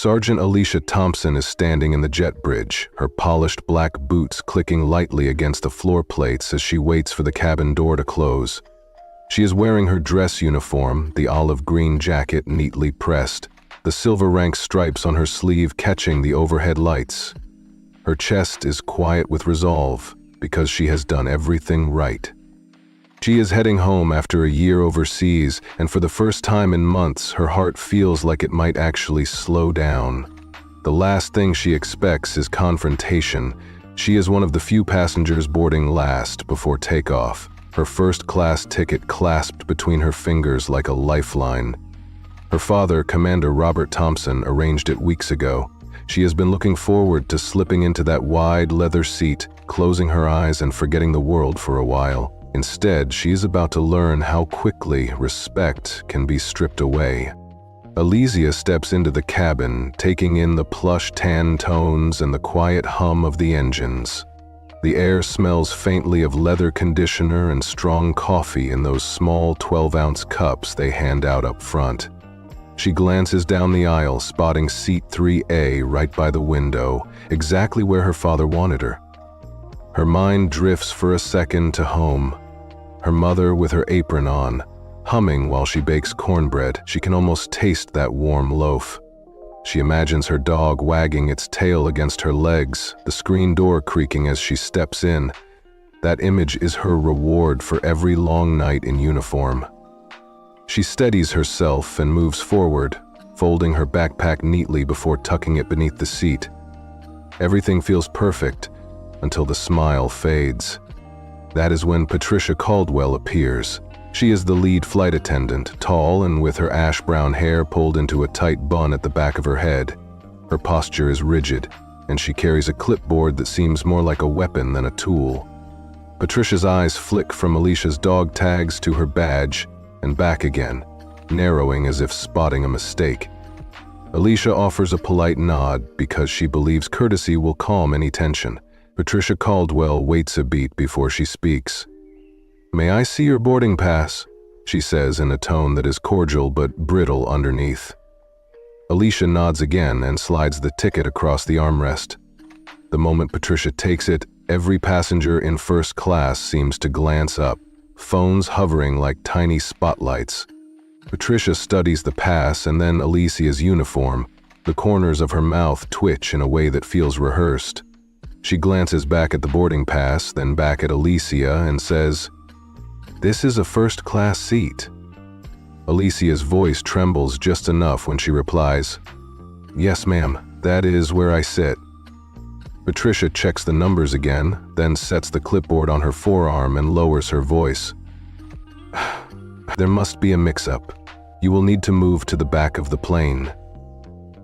Sergeant Alicia Thompson is standing in the jet bridge, her polished black boots clicking lightly against the floor plates as she waits for the cabin door to close. She is wearing her dress uniform, the olive green jacket neatly pressed, the silver rank stripes on her sleeve catching the overhead lights. Her chest is quiet with resolve, because she has done everything right. She is heading home after a year overseas, and for the first time in months, her heart feels like it might actually slow down. The last thing she expects is confrontation. She is one of the few passengers boarding last before takeoff, her first-class ticket clasped between her fingers like a lifeline. Her father, Commander Robert Thompson, arranged it weeks ago. She has been looking forward to slipping into that wide leather seat, closing her eyes and forgetting the world for a while. Instead, she is about to learn how quickly respect can be stripped away. Alicia steps into the cabin, taking in the plush tan tones and the quiet hum of the engines. The air smells faintly of leather conditioner and strong coffee in those small 12-ounce cups they hand out up front. She glances down the aisle, spotting seat 3A right by the window, exactly where her father wanted her. Her mind drifts for a second to home. Her mother with her apron on, humming while she bakes cornbread. She can almost taste that warm loaf. She imagines her dog wagging its tail against her legs, the screen door creaking as she steps in. That image is her reward for every long night in uniform. She steadies herself and moves forward, folding her backpack neatly before tucking it beneath the seat. Everything feels perfect until the smile fades. That is when Patricia Caldwell appears. She is the lead flight attendant, tall and with her ash-brown hair pulled into a tight bun at the back of her head. Her posture is rigid, and she carries a clipboard that seems more like a weapon than a tool. Patricia's eyes flick from Alicia's dog tags to her badge and back again, narrowing as if spotting a mistake. Alicia offers a polite nod because she believes courtesy will calm any tension. Patricia Caldwell waits a beat before she speaks. "May I see your boarding pass?" she says in a tone that is cordial but brittle underneath. Alicia nods again and slides the ticket across the armrest. The moment Patricia takes it, every passenger in first class seems to glance up, phones hovering like tiny spotlights. Patricia studies the pass and then Alicia's uniform. The corners of her mouth twitch in a way that feels rehearsed. She glances back at the boarding pass, then back at Alicia and says, "This is a first-class seat." Alicia's voice trembles just enough when she replies, "Yes, ma'am, that is where I sit." Patricia checks the numbers again, then sets the clipboard on her forearm and lowers her voice. "There must be a mix-up. You will need to move to the back of the plane."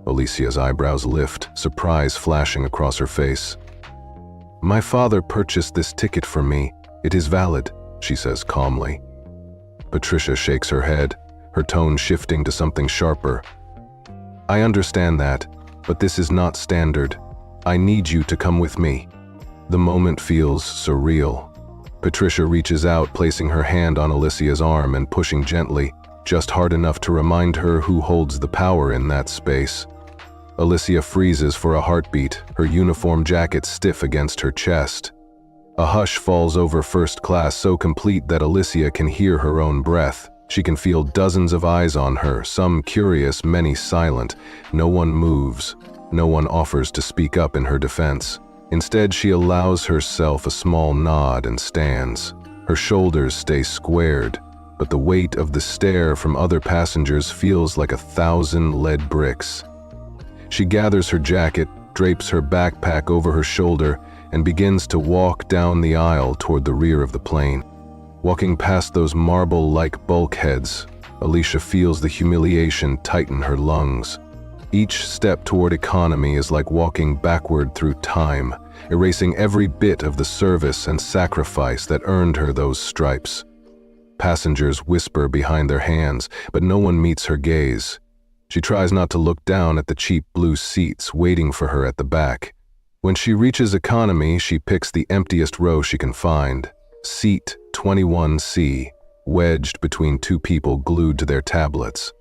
Alicia's eyebrows lift, surprise flashing across her face. "My father purchased this ticket for me. It is valid," she says calmly. Patricia shakes her head, her tone shifting to something sharper. "I understand that, but this is not standard. I need you to come with me." The moment feels surreal. Patricia reaches out, placing her hand on Alicia's arm and pushing gently, just hard enough to remind her who holds the power in that space. Alicia freezes for a heartbeat, her uniform jacket stiff against her chest. A hush falls over first class so complete that Alicia can hear her own breath. She can feel dozens of eyes on her, some curious, many silent. No one moves. No one offers to speak up in her defense. Instead, she allows herself a small nod and stands. Her shoulders stay squared, but the weight of the stare from other passengers feels like 1,000 lead bricks. She gathers her jacket, drapes her backpack over her shoulder, and begins to walk down the aisle toward the rear of the plane. Walking past those marble-like bulkheads, Alicia feels the humiliation tighten her lungs. Each step toward economy is like walking backward through time, erasing every bit of the service and sacrifice that earned her those stripes. Passengers whisper behind their hands, but no one meets her gaze. She tries not to look down at the cheap blue seats waiting for her at the back. When she reaches economy, she picks the emptiest row she can find, seat 21C, wedged between two people glued to their tablets.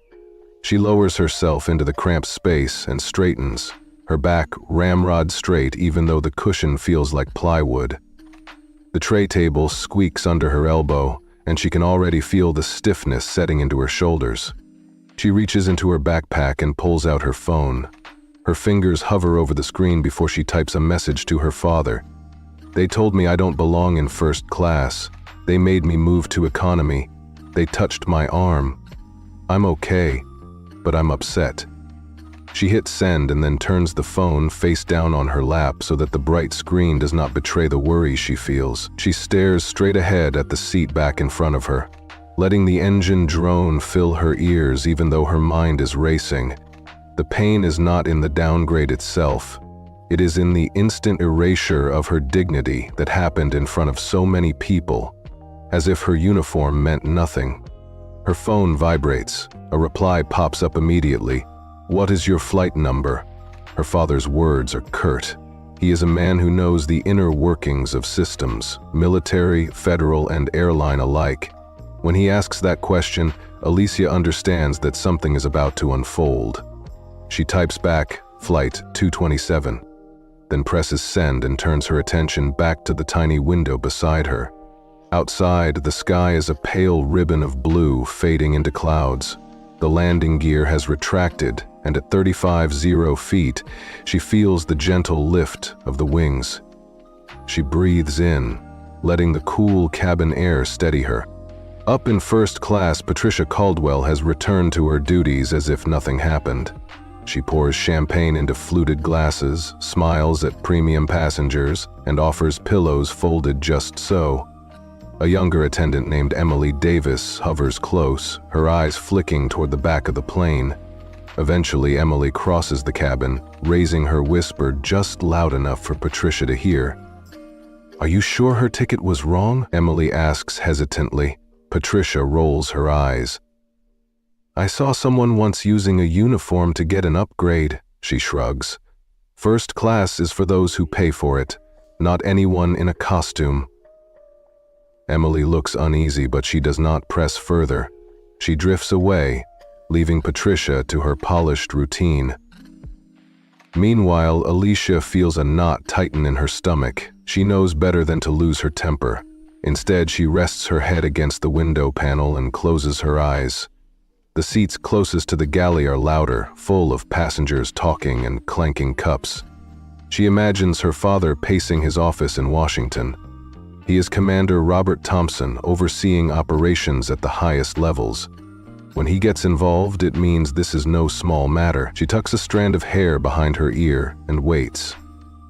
She lowers herself into the cramped space and straightens, her back ramrod straight even though the cushion feels like plywood. The tray table squeaks under her elbow, and she can already feel the stiffness setting into her shoulders. She reaches into her backpack and pulls out her phone. Her fingers hover over the screen before she types a message to her father. "They told me I don't belong in first class. They made me move to economy. They touched my arm. I'm okay, but I'm upset." She hits send and then turns the phone face down on her lap so that the bright screen does not betray the worry she feels. She stares straight ahead at the seat back in front of her, letting the engine drone fill her ears even though her mind is racing. The pain is not in the downgrade itself. It is in the instant erasure of her dignity that happened in front of so many people, as if her uniform meant nothing. Her phone vibrates. A reply pops up immediately. "What is your flight number?" Her father's words are curt. He is a man who knows the inner workings of systems, military, federal, and airline alike. When he asks that question, Alicia understands that something is about to unfold. She types back, "Flight 227, then presses send and turns her attention back to the tiny window beside her. Outside, the sky is a pale ribbon of blue fading into clouds. The landing gear has retracted, and at 35,000 feet, she feels the gentle lift of the wings. She breathes in, letting the cool cabin air steady her. Up in first class, Patricia Caldwell has returned to her duties as if nothing happened. She pours champagne into fluted glasses, smiles at premium passengers, and offers pillows folded just so. A younger attendant named Emily Davis hovers close, her eyes flicking toward the back of the plane. Eventually, Emily crosses the cabin, raising her whisper just loud enough for Patricia to hear. "Are you sure her ticket was wrong?" Emily asks hesitantly. Patricia rolls her eyes. "I saw someone once using a uniform to get an upgrade," she shrugs. "First class is for those who pay for it, not anyone in a costume." Emily looks uneasy, but she does not press further. She drifts away, leaving Patricia to her polished routine. Meanwhile, Alicia feels a knot tighten in her stomach. She knows better than to lose her temper. Instead, she rests her head against the window panel and closes her eyes. The seats closest to the galley are louder, full of passengers talking and clanking cups. She imagines her father pacing his office in Washington. He is Commander Robert Thompson, overseeing operations at the highest levels. When he gets involved, it means this is no small matter. She tucks a strand of hair behind her ear and waits.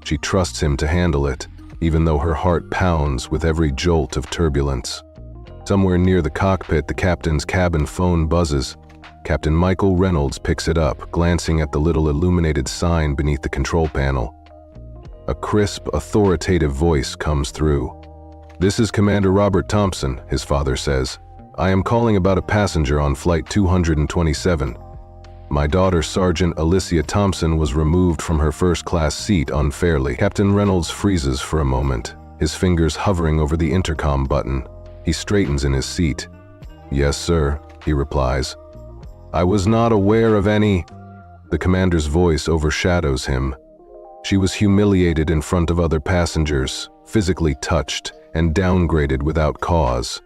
She trusts him to handle it, even though her heart pounds with every jolt of turbulence. Somewhere near the cockpit, the captain's cabin phone buzzes. Captain Michael Reynolds picks it up, glancing at the little illuminated sign beneath the control panel. A crisp, authoritative voice comes through. "This is Commander Robert Thompson," his father says. "I am calling about a passenger on flight 227. My daughter, Sergeant Alicia Thompson, was removed from her first-class seat unfairly." Captain Reynolds freezes for a moment, his fingers hovering over the intercom button. He straightens in his seat. "Yes, sir," he replies. "I was not aware of any—" The commander's voice overshadows him. "She was humiliated in front of other passengers, physically touched, and downgraded without cause.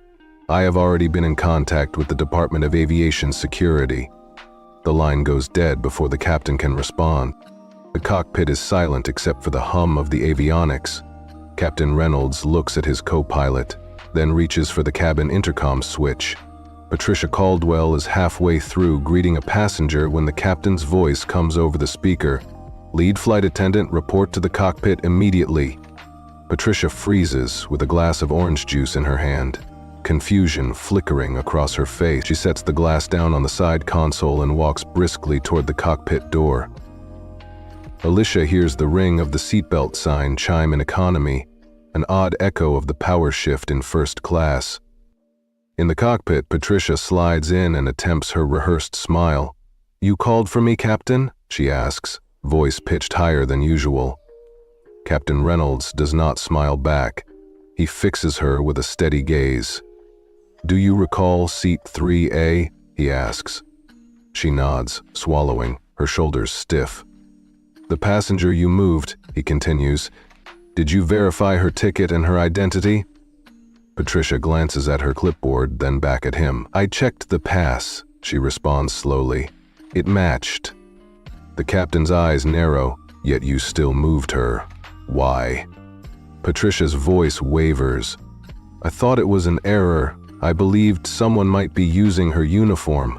I have already been in contact with the Department of Aviation Security." The line goes dead before the captain can respond. The cockpit is silent except for the hum of the avionics. Captain Reynolds looks at his co-pilot, then reaches for the cabin intercom switch. Patricia Caldwell is halfway through greeting a passenger when the captain's voice comes over the speaker. "Lead flight attendant, report to the cockpit immediately." Patricia freezes with a glass of orange juice in her hand, confusion flickering across her face. She sets the glass down on the side console and walks briskly toward the cockpit door. Alicia hears the ring of the seatbelt sign chime in economy, an odd echo of the power shift in first class. In the cockpit, Patricia slides in and attempts her rehearsed smile. "You called for me, Captain?" she asks, voice pitched higher than usual. Captain Reynolds does not smile back. He fixes her with a steady gaze. "Do you recall seat 3A?" he asks. She nods, swallowing, her shoulders stiff. "The passenger you moved," he continues. "Did you verify her ticket and her identity?" Patricia glances at her clipboard, then back at him. "I checked the pass," she responds slowly. "It matched." The captain's eyes narrow. "Yet you still moved her. Why?" Patricia's voice wavers. "I thought it was an error. I believed someone might be using her uniform."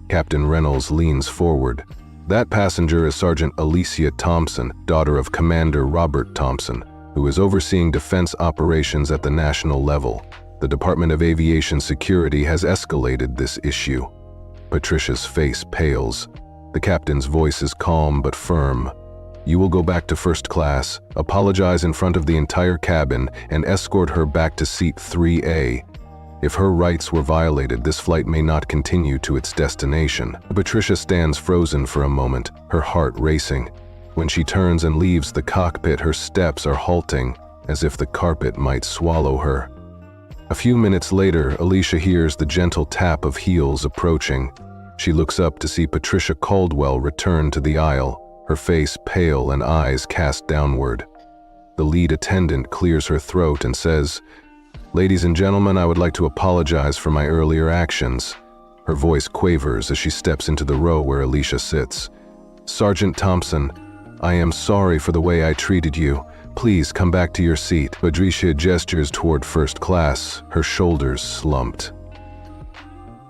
Captain Reynolds leans forward. "That passenger is Sergeant Alicia Thompson, daughter of Commander Robert Thompson, who is overseeing defense operations at the national level. The Department of Aviation Security has escalated this issue." Patricia's face pales. The captain's voice is calm but firm. "You will go back to first class, apologize in front of the entire cabin, and escort her back to seat 3A. If her rights were violated, this flight may not continue to its destination." Patricia stands frozen for a moment, her heart racing. When she turns and leaves the cockpit, her steps are halting, as if the carpet might swallow her. A few minutes later, Alicia hears the gentle tap of heels approaching. She looks up to see Patricia Caldwell return to the aisle, her face pale and eyes cast downward. The lead attendant clears her throat and says, "Ladies and gentlemen, I would like to apologize for my earlier actions." Her voice quavers as she steps into the row where Alicia sits. "Sergeant Thompson, I am sorry for the way I treated you. Please come back to your seat." Patricia gestures toward first class, her shoulders slumped.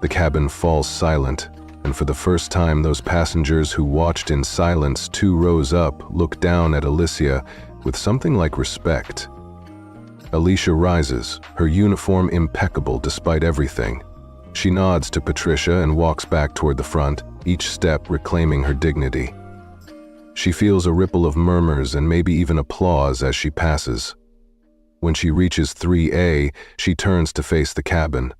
The cabin falls silent, and for the first time those passengers who watched in silence 2 rows up look down at Alicia with something like respect. Alicia rises, her uniform impeccable despite everything. She nods to Patricia and walks back toward the front, each step reclaiming her dignity. She feels a ripple of murmurs and maybe even applause as she passes. When she reaches 3A, she turns to face the cabin.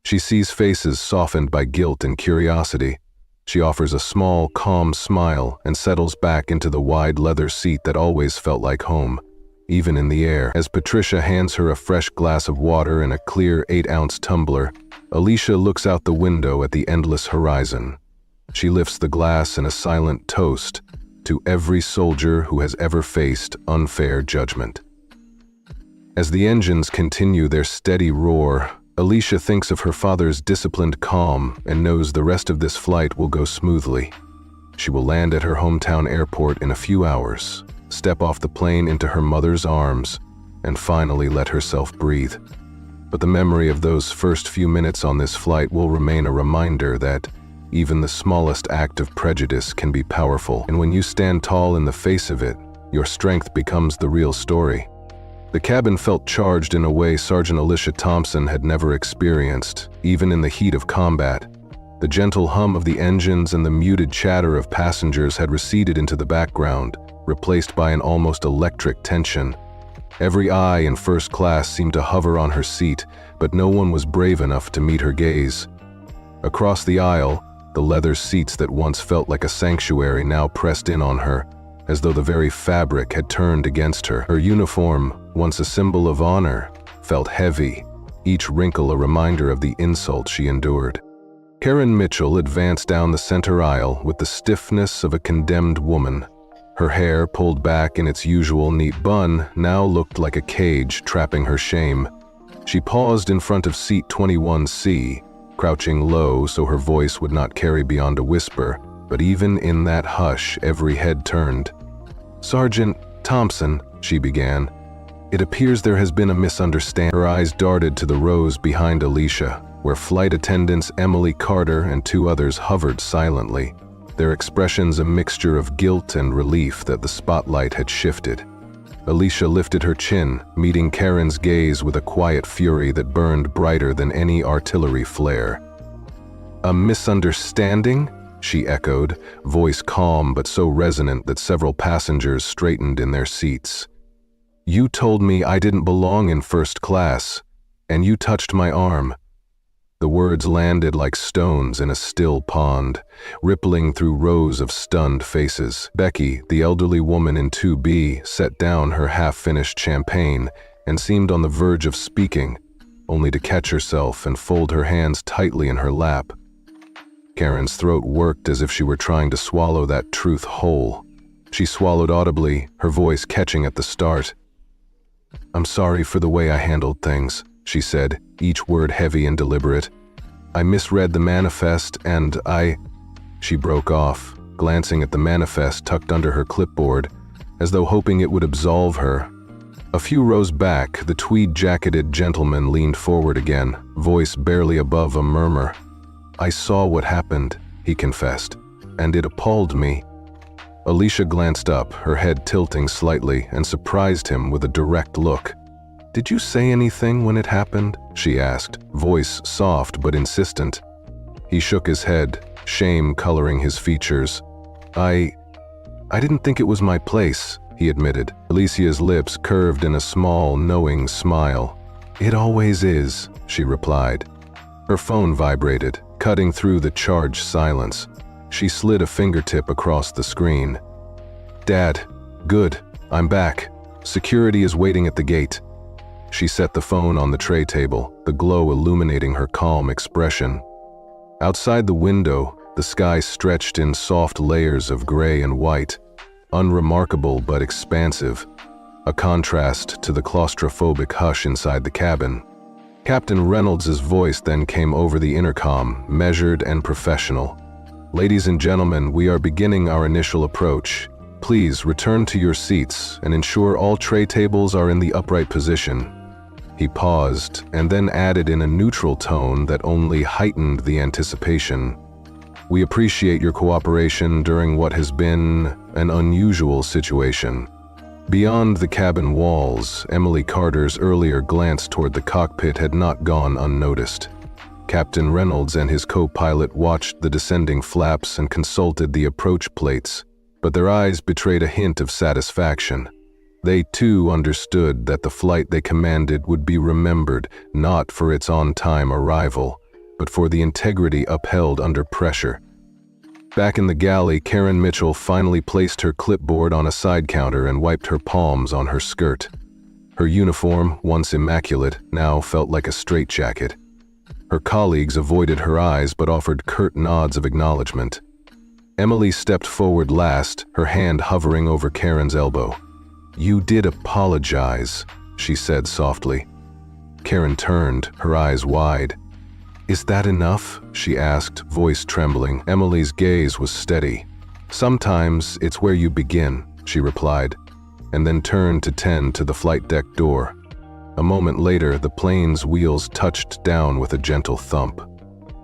She sees faces softened by guilt and curiosity. She offers a small, calm smile and settles back into the wide leather seat that always felt like home, even in the air. As Patricia hands her a fresh glass of water in a clear 8-ounce tumbler, Alicia looks out the window at the endless horizon. She lifts the glass in a silent toast to every soldier who has ever faced unfair judgment. As the engines continue their steady roar, Alicia thinks of her father's disciplined calm and knows the rest of this flight will go smoothly. She will land at her hometown airport in a few hours, step off the plane into her mother's arms, and finally let herself breathe. But the memory of those first few minutes on this flight will remain a reminder that even the smallest act of prejudice can be powerful, and when you stand tall in the face of it, your strength becomes the real story. The cabin felt charged in a way Sergeant Alicia Thompson had never experienced, even in the heat of combat. The gentle hum of the engines and the muted chatter of passengers had receded into the background, replaced by an almost electric tension. Every eye in first class seemed to hover on her seat, but no one was brave enough to meet her gaze. Across the aisle, the leather seats that once felt like a sanctuary now pressed in on her, as though the very fabric had turned against her. Her uniform, once a symbol of honor, felt heavy, each wrinkle a reminder of the insult she endured. Karen Mitchell advanced down the center aisle with the stiffness of a condemned woman. Her hair, pulled back in its usual neat bun, now looked like a cage trapping her shame. She paused in front of seat 21C, crouching low so her voice would not carry beyond a whisper, but even in that hush, every head turned. "Sergeant Thompson," she began, "it appears there has been a misunderstanding." Her eyes darted to the rows behind Alicia, where flight attendants Emily Carter and 2 others hovered silently, their expressions a mixture of guilt and relief that the spotlight had shifted. Alicia lifted her chin, meeting Karen's gaze with a quiet fury that burned brighter than any artillery flare. "A misunderstanding?" she echoed, voice calm but so resonant that several passengers straightened in their seats. "You told me I didn't belong in first class, and you touched my arm." The words landed like stones in a still pond, rippling through rows of stunned faces. Becky, the elderly woman in 2B, set down her half-finished champagne and seemed on the verge of speaking, only to catch herself and fold her hands tightly in her lap. Karen's throat worked as if she were trying to swallow that truth whole. She swallowed audibly, her voice catching at the start. "I'm sorry for the way I handled things," she said, each word heavy and deliberate. "I misread the manifest and She broke off, glancing at the manifest tucked under her clipboard, as though hoping it would absolve her. A few rows back, the tweed-jacketed gentleman leaned forward again, voice barely above a murmur. "I saw what happened," he confessed, "and it appalled me." Alicia glanced up, her head tilting slightly, and surprised him with a direct look. "Did you say anything when it happened?" she asked, voice soft but insistent. He shook his head, shame coloring his features. I didn't think it was my place," he admitted. Alicia's lips curved in a small, knowing smile. "It always is," she replied. Her phone vibrated, cutting through the charged silence. She slid a fingertip across the screen. "Dad, good, I'm back. Security is waiting at the gate." She set the phone on the tray table, the glow illuminating her calm expression. Outside the window, the sky stretched in soft layers of gray and white, unremarkable but expansive, a contrast to the claustrophobic hush inside the cabin. Captain Reynolds's voice then came over the intercom, measured and professional. "Ladies and gentlemen, we are beginning our initial approach. Please return to your seats and ensure all tray tables are in the upright position." He paused and then added in a neutral tone that only heightened the anticipation. "We appreciate your cooperation during what has been an unusual situation." Beyond the cabin walls, Emily Carter's earlier glance toward the cockpit had not gone unnoticed. Captain Reynolds and his co-pilot watched the descending flaps and consulted the approach plates, but their eyes betrayed a hint of satisfaction. They too understood that the flight they commanded would be remembered not for its on-time arrival, but for the integrity upheld under pressure. Back in the galley, Karen Mitchell finally placed her clipboard on a side counter and wiped her palms on her skirt. Her uniform, once immaculate, now felt like a straitjacket. Her colleagues avoided her eyes but offered curt nods of acknowledgement. Emily stepped forward last, her hand hovering over Karen's elbow. "You did apologize," she said softly. Karen turned, her eyes wide. "Is that enough?" she asked, voice trembling. Emily's gaze was steady. "Sometimes it's where you begin," she replied, and then turned to tend to the flight deck door. A moment later, the plane's wheels touched down with a gentle thump.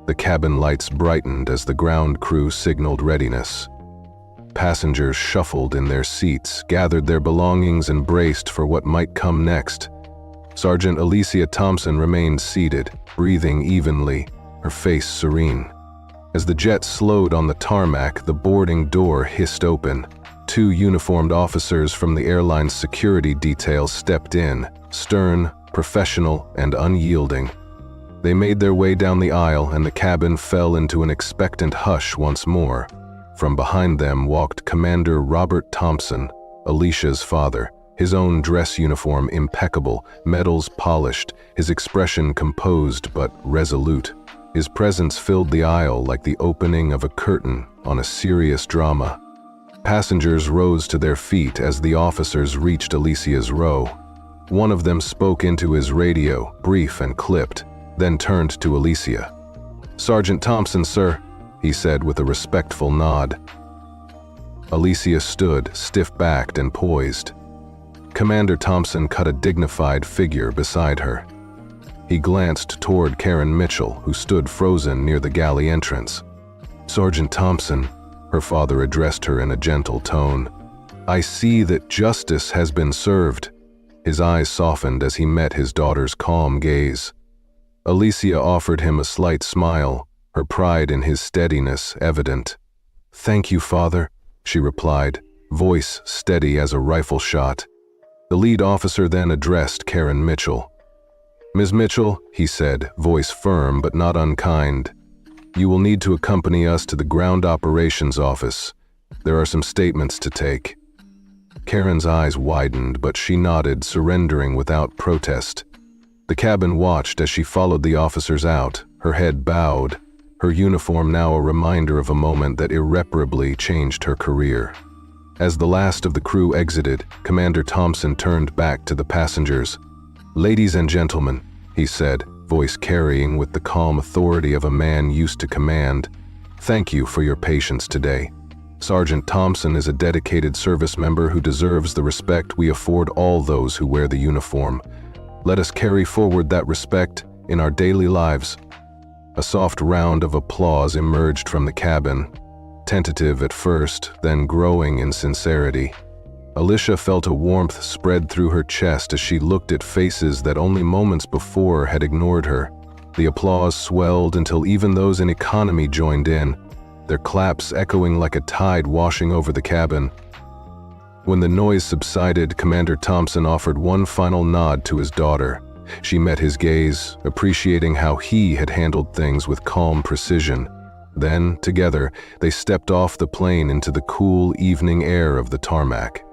The cabin lights brightened as the ground crew signaled readiness. Passengers shuffled in their seats, gathered their belongings, and braced for what might come next. Sergeant Alicia Thompson remained seated, breathing evenly, her face serene. As the jet slowed on the tarmac, the boarding door hissed open. Two uniformed officers from the airline's security detail stepped in, stern, professional, and unyielding. They made their way down the aisle, and the cabin fell into an expectant hush once more. From behind them walked Commander Robert Thompson, Alicia's father, his own dress uniform impeccable, medals polished, his expression composed but resolute. His presence filled the aisle like the opening of a curtain on a serious drama. Passengers rose to their feet as the officers reached Alicia's row. One of them spoke into his radio, brief and clipped, then turned to Alicia. "Sergeant Thompson, sir," he said with a respectful nod. Alicia stood, stiff-backed and poised. Commander Thompson cut a dignified figure beside her. He glanced toward Karen Mitchell, who stood frozen near the galley entrance. "Sergeant Thompson," her father addressed her in a gentle tone, "I see that justice has been served." His eyes softened as he met his daughter's calm gaze. Alicia offered him a slight smile, her pride in his steadiness evident. "Thank you, Father," she replied, voice steady as a rifle shot. The lead officer then addressed Karen Mitchell. "Ms. Mitchell," he said, voice firm but not unkind, "you will need to accompany us to the ground operations office. There are some statements to take." Karen's eyes widened, but she nodded, surrendering without protest. The cabin watched as she followed the officers out, her head bowed, her uniform now a reminder of a moment that irreparably changed her career. As the last of the crew exited, Commander Thompson turned back to the passengers. "Ladies and gentlemen," he said, voice carrying with the calm authority of a man used to command, "thank you for your patience today. Sergeant Thompson is a dedicated service member who deserves the respect we afford all those who wear the uniform. Let us carry forward that respect in our daily lives." A soft round of applause emerged from the cabin, tentative at first, then growing in sincerity. Alicia felt a warmth spread through her chest as she looked at faces that only moments before had ignored her. The applause swelled until even those in economy joined in, their claps echoing like a tide washing over the cabin. When the noise subsided, Commander Thompson offered one final nod to his daughter. She met his gaze, appreciating how he had handled things with calm precision. Then, together, they stepped off the plane into the cool evening air of the tarmac.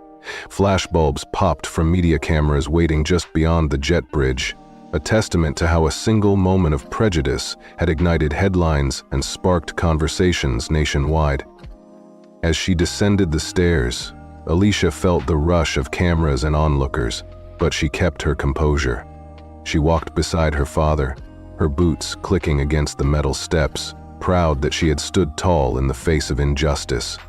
Flashbulbs popped from media cameras waiting just beyond the jet bridge, a testament to how a single moment of prejudice had ignited headlines and sparked conversations nationwide. As she descended the stairs, Alicia felt the rush of cameras and onlookers, but she kept her composure. She walked beside her father, her boots clicking against the metal steps, proud that she had stood tall in the face of injustice.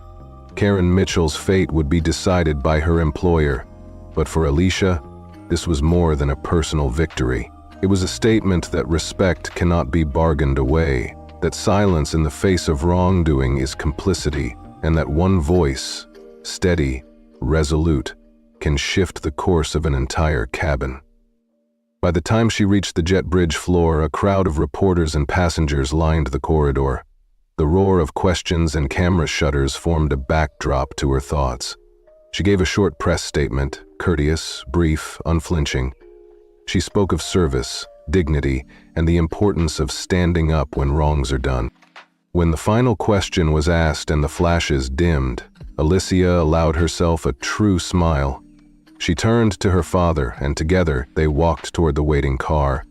Karen Mitchell's fate would be decided by her employer, but for Alicia, this was more than a personal victory. It was a statement that respect cannot be bargained away, that silence in the face of wrongdoing is complicity, and that one voice, steady, resolute, can shift the course of an entire cabin. By the time she reached the jet bridge floor, a crowd of reporters and passengers lined the corridor. The roar of questions and camera shutters formed a backdrop to her thoughts. She gave a short press statement, courteous, brief, unflinching. She spoke of service, dignity, and the importance of standing up when wrongs are done. When the final question was asked and the flashes dimmed, Alicia allowed herself a true smile. She turned to her father, and together they walked toward the waiting car,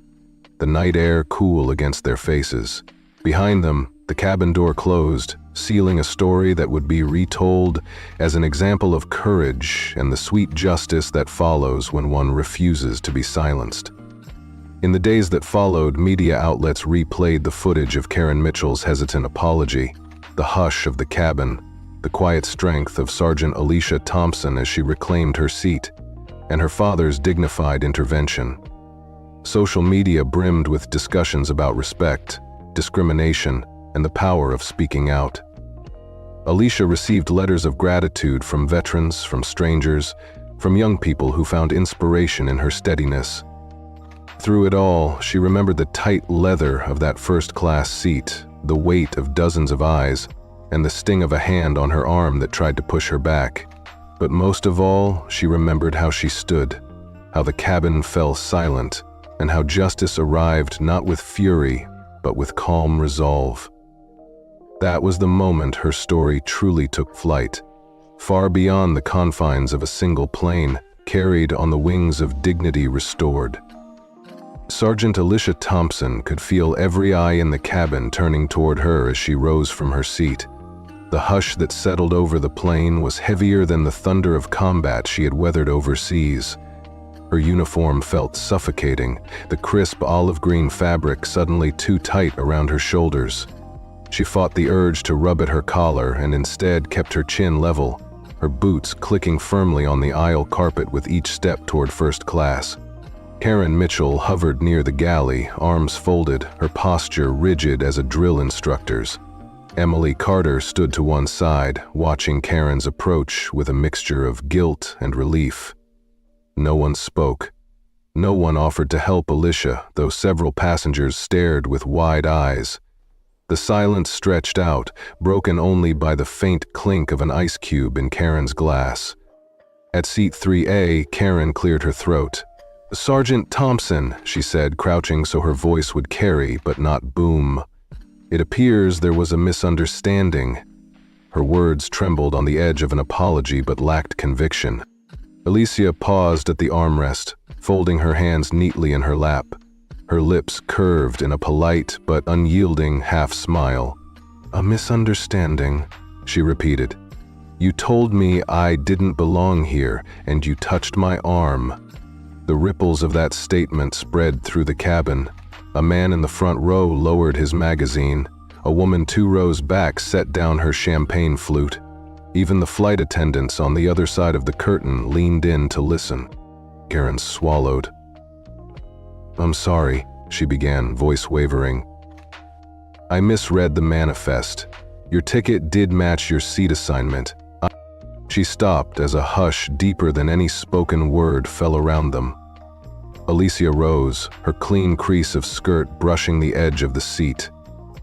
the night air cool against their faces. Behind them, the cabin door closed, sealing a story that would be retold as an example of courage and the sweet justice that follows when one refuses to be silenced. In the days that followed, media outlets replayed the footage of Karen Mitchell's hesitant apology, the hush of the cabin, the quiet strength of Sergeant Alicia Thompson as she reclaimed her seat, and her father's dignified intervention. Social media brimmed with discussions about respect, discrimination, and the power of speaking out. Alicia received letters of gratitude from veterans, from strangers, from young people who found inspiration in her steadiness. Through it all, she remembered the tight leather of that first-class seat, the weight of dozens of eyes, and the sting of a hand on her arm that tried to push her back. But most of all, she remembered how she stood, how the cabin fell silent, and how justice arrived not with fury, but with calm resolve. That was the moment her story truly took flight, far beyond the confines of a single plane, carried on the wings of dignity restored. Sergeant Alicia Thompson could feel every eye in the cabin turning toward her as she rose from her seat. The hush that settled over the plane was heavier than the thunder of combat she had weathered overseas. Her uniform felt suffocating, the crisp olive-green fabric suddenly too tight around her shoulders. She fought the urge to rub at her collar and instead kept her chin level, her boots clicking firmly on the aisle carpet with each step toward first class. Karen Mitchell hovered near the galley, arms folded, her posture rigid as a drill instructor's. Emily Carter stood to one side, watching Karen's approach with a mixture of guilt and relief. No one spoke. No one offered to help Alicia, though several passengers stared with wide eyes. The silence stretched out, broken only by the faint clink of an ice cube in Karen's glass. At seat 3A, Karen cleared her throat. "Sergeant Thompson," she said, crouching so her voice would carry but not boom. "It appears there was a misunderstanding." Her words trembled on the edge of an apology but lacked conviction. Alicia paused at the armrest, folding her hands neatly in her lap. her lips curved in a polite but unyielding half-smile. "A misunderstanding," she repeated. "You told me I didn't belong here, and you touched my arm." The ripples of that statement spread through the cabin. A man in the front row lowered his magazine. A woman 2 rows back set down her champagne flute. Even the flight attendants on the other side of the curtain leaned in to listen. Karen swallowed. "I'm sorry," she began, voice wavering. "I misread the manifest. Your ticket did match your seat assignment." She stopped as a hush deeper than any spoken word fell around them. Alicia rose, her clean crease of skirt brushing the edge of the seat.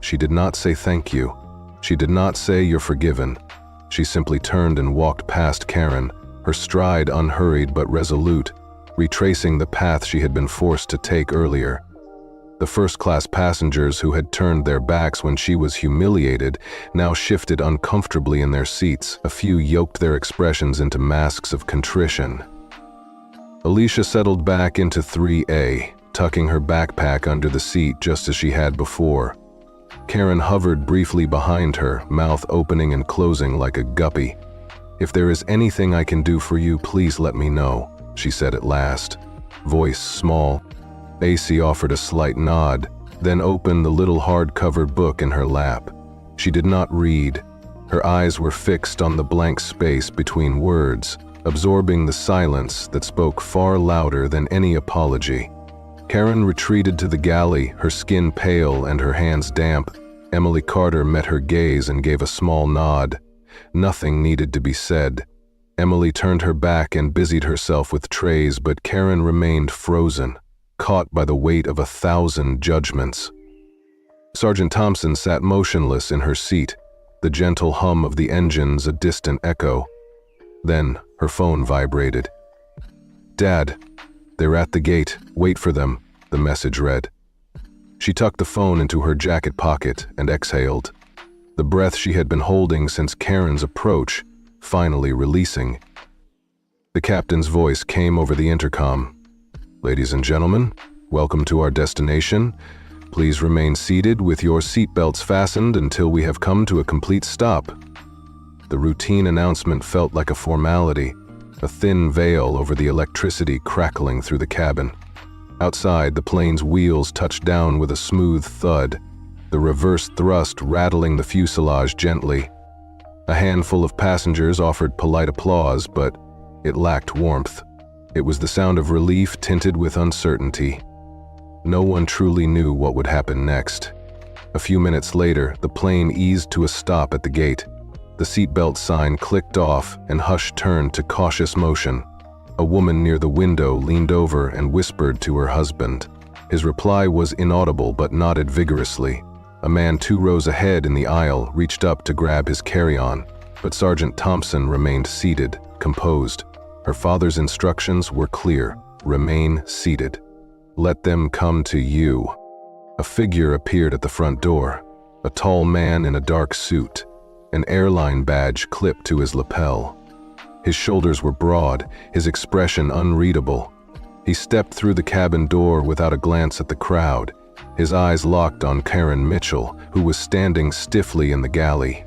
She did not say thank you. She did not say you're forgiven. She simply turned and walked past Karen, her stride unhurried but resolute, retracing the path she had been forced to take earlier. The first-class passengers who had turned their backs when she was humiliated now shifted uncomfortably in their seats. A few yoked their expressions into masks of contrition. Alicia settled back into 3A, tucking her backpack under the seat just as she had before. Karen hovered briefly behind her, mouth opening and closing like a guppy. "If there is anything I can do for you, please let me know," she said at last, voice small. AC offered a slight nod, then opened the little hard-covered book in her lap. She did not read. Her eyes were fixed on the blank space between words, absorbing the silence that spoke far louder than any apology. Karen retreated to the galley, her skin pale and her hands damp. Emily Carter met her gaze and gave a small nod. Nothing needed to be said. Emily turned her back and busied herself with trays, but Karen remained frozen, caught by the weight of 1,000 judgments. Sergeant Thompson sat motionless in her seat, the gentle hum of the engines a distant echo. Then her phone vibrated. "Dad, they're at the gate. Wait for them," the message read. She tucked the phone into her jacket pocket and exhaled, the breath she had been holding since Karen's approach finally releasing. The captain's voice came over the intercom. "Ladies and gentlemen, welcome to our destination. Please remain seated with your seatbelts fastened until we have come to a complete stop." The routine announcement felt like a formality, a thin veil over the electricity crackling through the cabin. Outside, the plane's wheels touched down with a smooth thud, the reverse thrust rattling the fuselage gently. A handful of passengers offered polite applause, but it lacked warmth. It was the sound of relief tinted with uncertainty. No one truly knew what would happen next. A few minutes later, the plane eased to a stop at the gate. The seatbelt sign clicked off and Hush turned to cautious motion. A woman near the window leaned over and whispered to her husband. His reply was inaudible but nodded vigorously. A man 2 rows ahead in the aisle reached up to grab his carry-on, but Sergeant Thompson remained seated, composed. Her father's instructions were clear: remain seated. Let them come to you. A figure appeared at the front door, a tall man in a dark suit, an airline badge clipped to his lapel. His shoulders were broad, his expression unreadable. He stepped through the cabin door without a glance at the crowd, his eyes locked on Karen Mitchell, who was standing stiffly in the galley.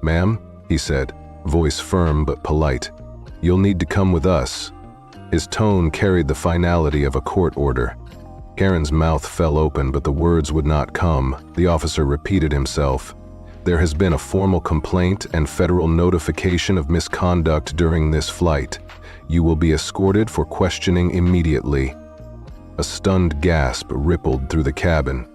"Ma'am," he said, voice firm but polite, "you'll need to come with us." His tone carried the finality of a court order. Karen's mouth fell open, but the words would not come. The officer repeated himself. "There has been a formal complaint and federal notification of misconduct during this flight. You will be escorted for questioning immediately." A stunned gasp rippled through the cabin.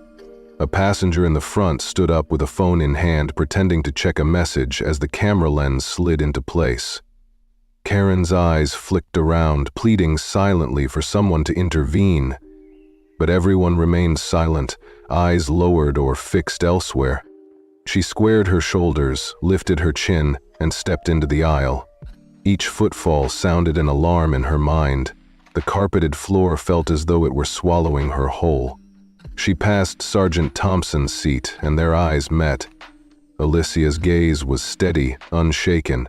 A passenger in the front stood up with a phone in hand, pretending to check a message as the camera lens slid into place. Karen's eyes flicked around, pleading silently for someone to intervene. But everyone remained silent, eyes lowered or fixed elsewhere. She squared her shoulders, lifted her chin, and stepped into the aisle. Each footfall sounded an alarm in her mind. The carpeted floor felt as though it were swallowing her whole. She passed Sergeant Thompson's seat, and their eyes met. Alicia's gaze was steady, unshaken.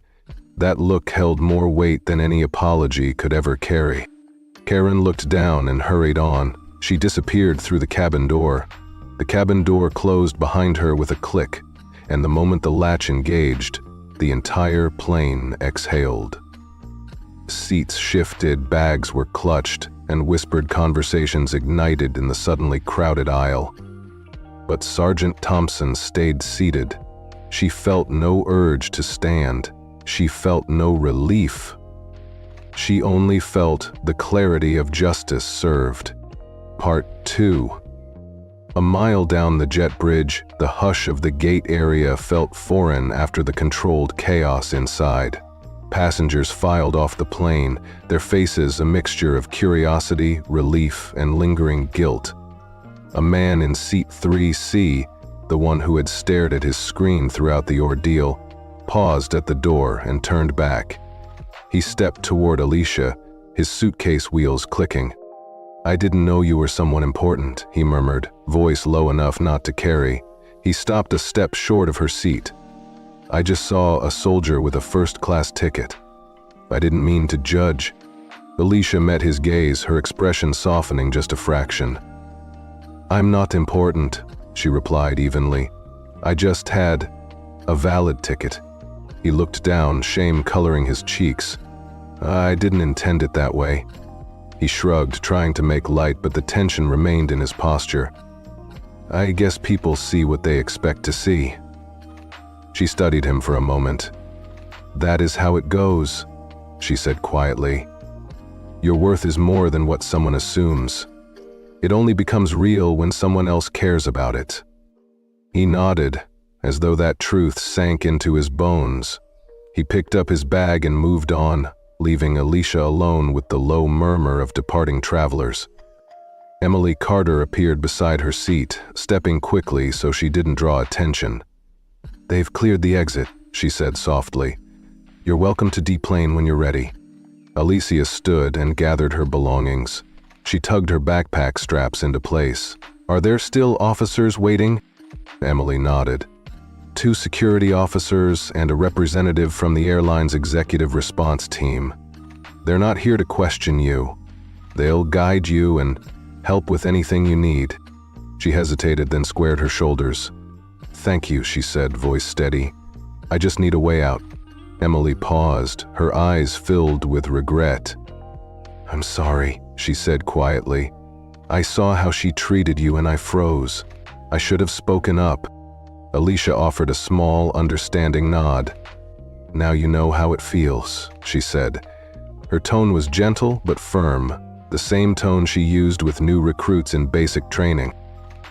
That look held more weight than any apology could ever carry. Karen looked down and hurried on. She disappeared through the cabin door. The cabin door closed behind her with a click, and the moment the latch engaged, the entire plane exhaled. Seats shifted, bags were clutched, and whispered conversations ignited in the suddenly crowded aisle. But Sergeant Thompson stayed seated. She felt no urge to stand. She felt no relief. She only felt the clarity of justice served. Part 2. A mile down the jet bridge, the hush of the gate area felt foreign after the controlled chaos inside. Passengers filed off the plane, their faces a mixture of curiosity, relief, and lingering guilt. A man in seat 3C, the one who had stared at his screen throughout the ordeal, paused at the door and turned back. He stepped toward Alicia, his suitcase wheels clicking. "I didn't know you were someone important," he murmured, voice low enough not to carry. He stopped a step short of her seat. "I just saw a soldier with a first-class ticket. I didn't mean to judge." Alicia met his gaze, her expression softening just a fraction. "I'm not important," she replied evenly. "I just had a valid ticket." He looked down, shame coloring his cheeks. "I didn't intend it that way." He shrugged, trying to make light, but the tension remained in his posture. "I guess people see what they expect to see." She studied him for a moment. "That is how it goes," she said quietly. "Your worth is more than what someone assumes. It only becomes real when someone else cares about it." He nodded, as though that truth sank into his bones. He picked up his bag and moved on, leaving Alicia alone with the low murmur of departing travelers. Emily Carter appeared beside her seat, stepping quickly so she didn't draw attention. "They've cleared the exit," she said softly. "You're welcome to deplane when you're ready." Alicia stood and gathered her belongings. She tugged her backpack straps into place. "Are there still officers waiting?" Emily nodded. "2 security officers and a representative from the airline's executive response team. They're not here to question you. They'll guide you and help with anything you need." She hesitated, then squared her shoulders. "Thank you," she said, voice steady. "I just need a way out." Emily paused, her eyes filled with regret. "I'm sorry," she said quietly. "I saw how she treated you and I froze. I should have spoken up." Alicia offered a small, understanding nod. "Now you know how it feels," she said. Her tone was gentle but firm, the same tone she used with new recruits in basic training.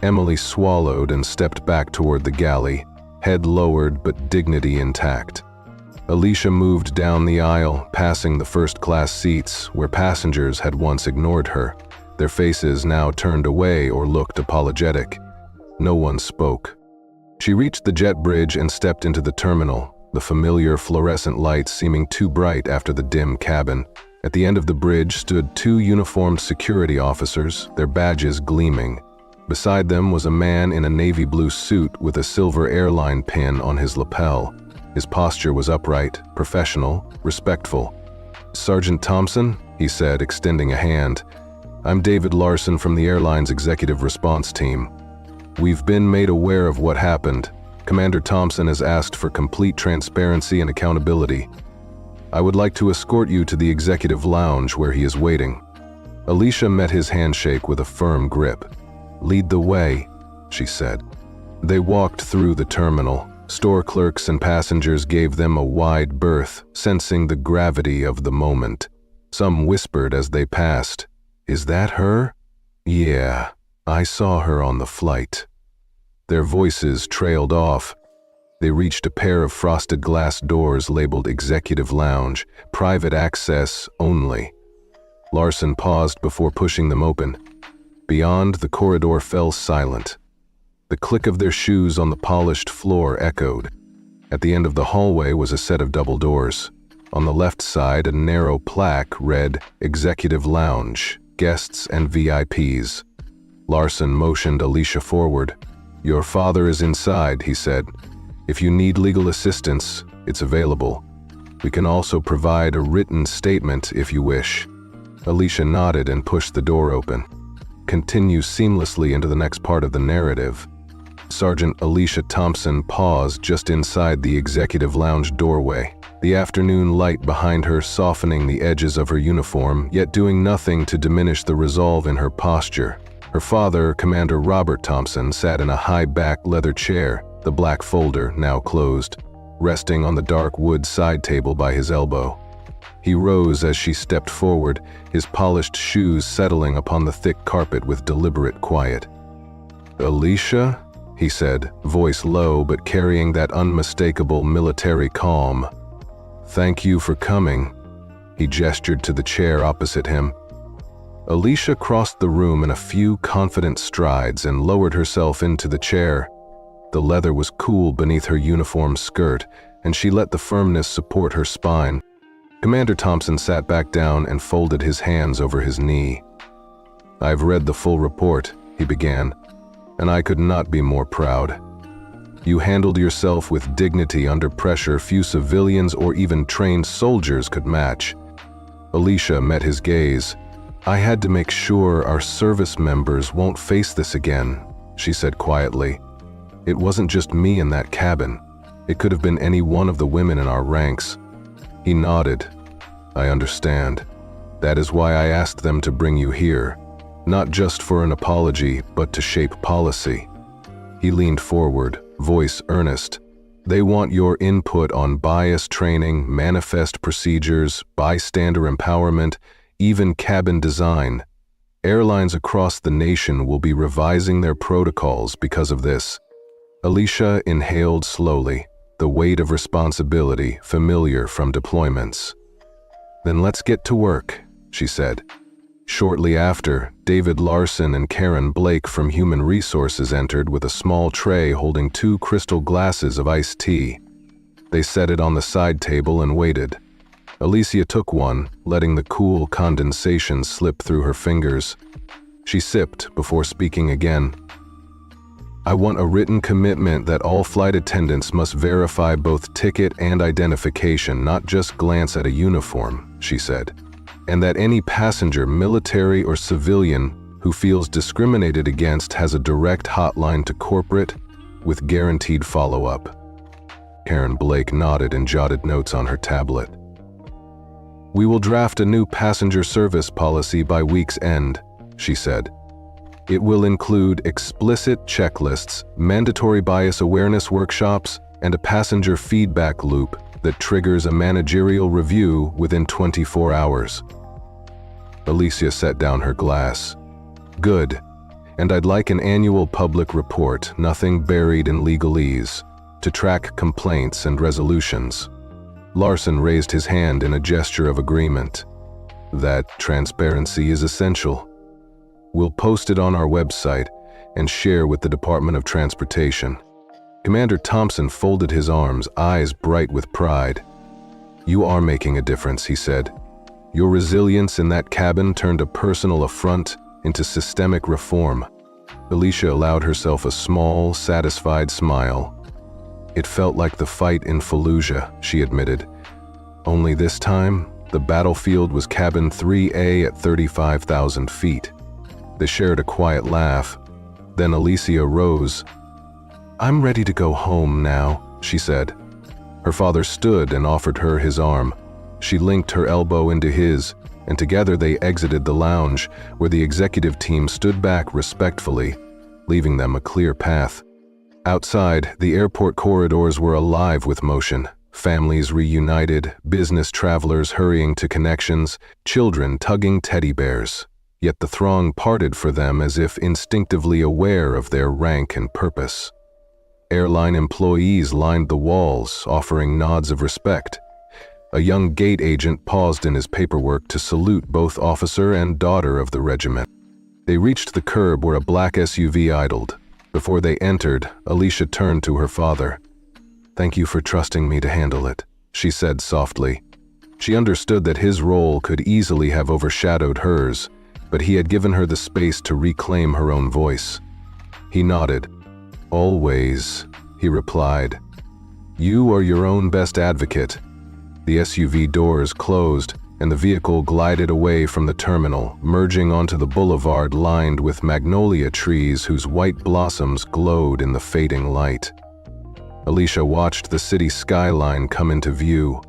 Emily swallowed and stepped back toward the galley, head lowered but dignity intact. Alicia moved down the aisle, passing the first-class seats where passengers had once ignored her. Their faces now turned away or looked apologetic. No one spoke. She reached the jet bridge and stepped into the terminal, the familiar fluorescent lights seeming too bright after the dim cabin. At the end of the bridge stood 2 uniformed security officers, their badges gleaming. Beside them was a man in a navy blue suit with a silver airline pin on his lapel. His posture was upright, professional, respectful. "Sergeant Thompson," he said, extending a hand. "I'm David Larson from the airline's executive response team. We've been made aware of what happened. Commander Thompson has asked for complete transparency and accountability. I would like to escort you to the executive lounge where he is waiting." Alicia met his handshake with a firm grip. "Lead the way," she said. They walked through the terminal. Store clerks and passengers gave them a wide berth, sensing the gravity of the moment. Some whispered as they passed, "Is that her?" "Yeah, I saw her on the flight." Their voices trailed off. They reached a pair of frosted glass doors labeled Executive Lounge, private access only. Larson paused before pushing them open. Beyond, the corridor fell silent. The click of their shoes on the polished floor echoed. At the end of the hallway was a set of double doors. On the left side, a narrow plaque read, "Executive Lounge, Guests and VIPs." Larson motioned Alicia forward. "Your father is inside," he said. "If you need legal assistance, it's available. We can also provide a written statement if you wish." Alicia nodded and pushed the door open. continues seamlessly into the next part of the narrative. Sergeant Alicia Thompson paused just inside the executive lounge doorway, the afternoon light behind her softening the edges of her uniform, yet doing nothing to diminish the resolve in her posture. Her father, Commander Robert Thompson, sat in a high-back leather chair, the black folder now closed, resting on the dark wood side table by his elbow. He rose as she stepped forward, his polished shoes settling upon the thick carpet with deliberate quiet. "Alicia?" he said, voice low but carrying that unmistakable military calm. "Thank you for coming." He gestured to the chair opposite him. Alicia crossed the room in a few confident strides and lowered herself into the chair. The leather was cool beneath her uniform skirt, and she let the firmness support her spine. Commander Thompson sat back down and folded his hands over his knee. "I've read the full report," he began, "and I could not be more proud. You handled yourself with dignity under pressure few civilians or even trained soldiers could match." Alicia met his gaze. "I had to make sure our service members won't face this again," she said quietly. "It wasn't just me in that cabin. It could have been any one of the women in our ranks." He nodded. "I understand. That is why I asked them to bring you here, not just for an apology, but to shape policy." He leaned forward, voice earnest. "They want your input on bias training, manifest procedures, bystander empowerment, even cabin design. Airlines across the nation will be revising their protocols because of this." Alicia inhaled slowly, the weight of responsibility familiar from deployments. "Then let's get to work," she said. Shortly after, David Larson and Karen Blake from Human Resources entered with a small tray holding 2 crystal glasses of iced tea. They set it on the side table and waited. Alicia took one, letting the cool condensation slip through her fingers. She sipped before speaking again. "I want a written commitment that all flight attendants must verify both ticket and identification, not just glance at a uniform," she said. "And that any passenger, military or civilian, who feels discriminated against has a direct hotline to corporate with guaranteed follow-up." Karen Blake nodded and jotted notes on her tablet. "We will draft a new passenger service policy by week's end," she said. "It will include explicit checklists, mandatory bias awareness workshops, and a passenger feedback loop that triggers a managerial review within 24 hours. Alicia set down her glass. "Good. And I'd like an annual public report, nothing buried in legalese, to track complaints and resolutions." Larson raised his hand in a gesture of agreement. "That transparency is essential. We'll post it on our website and share with the Department of Transportation." Commander Thompson folded his arms, eyes bright with pride. "You are making a difference," he said. "Your resilience in that cabin turned a personal affront into systemic reform." Alicia allowed herself a small, satisfied smile. "It felt like the fight in Fallujah," she admitted. "Only this time, the battlefield was cabin 3A at 35,000 feet. They shared a quiet laugh. Then Alicia rose. "I'm ready to go home now," she said. Her father stood and offered her his arm. She linked her elbow into his, and together they exited the lounge, where the executive team stood back respectfully, leaving them a clear path. Outside, the airport corridors were alive with motion. Families reunited, business travelers hurrying to connections, children tugging teddy bears. Yet the throng parted for them as if instinctively aware of their rank and purpose. Airline employees lined the walls, offering nods of respect. A young gate agent paused in his paperwork to salute both officer and daughter of the regiment. They reached the curb where a black SUV idled. Before they entered, Alicia turned to her father. "Thank you for trusting me to handle it," she said softly. She understood that his role could easily have overshadowed hers, but he had given her the space to reclaim her own voice. He nodded. "Always," he replied. "You are your own best advocate." The SUV doors closed, and the vehicle glided away from the terminal, merging onto the boulevard lined with magnolia trees whose white blossoms glowed in the fading light. Alicia watched the city skyline come into view,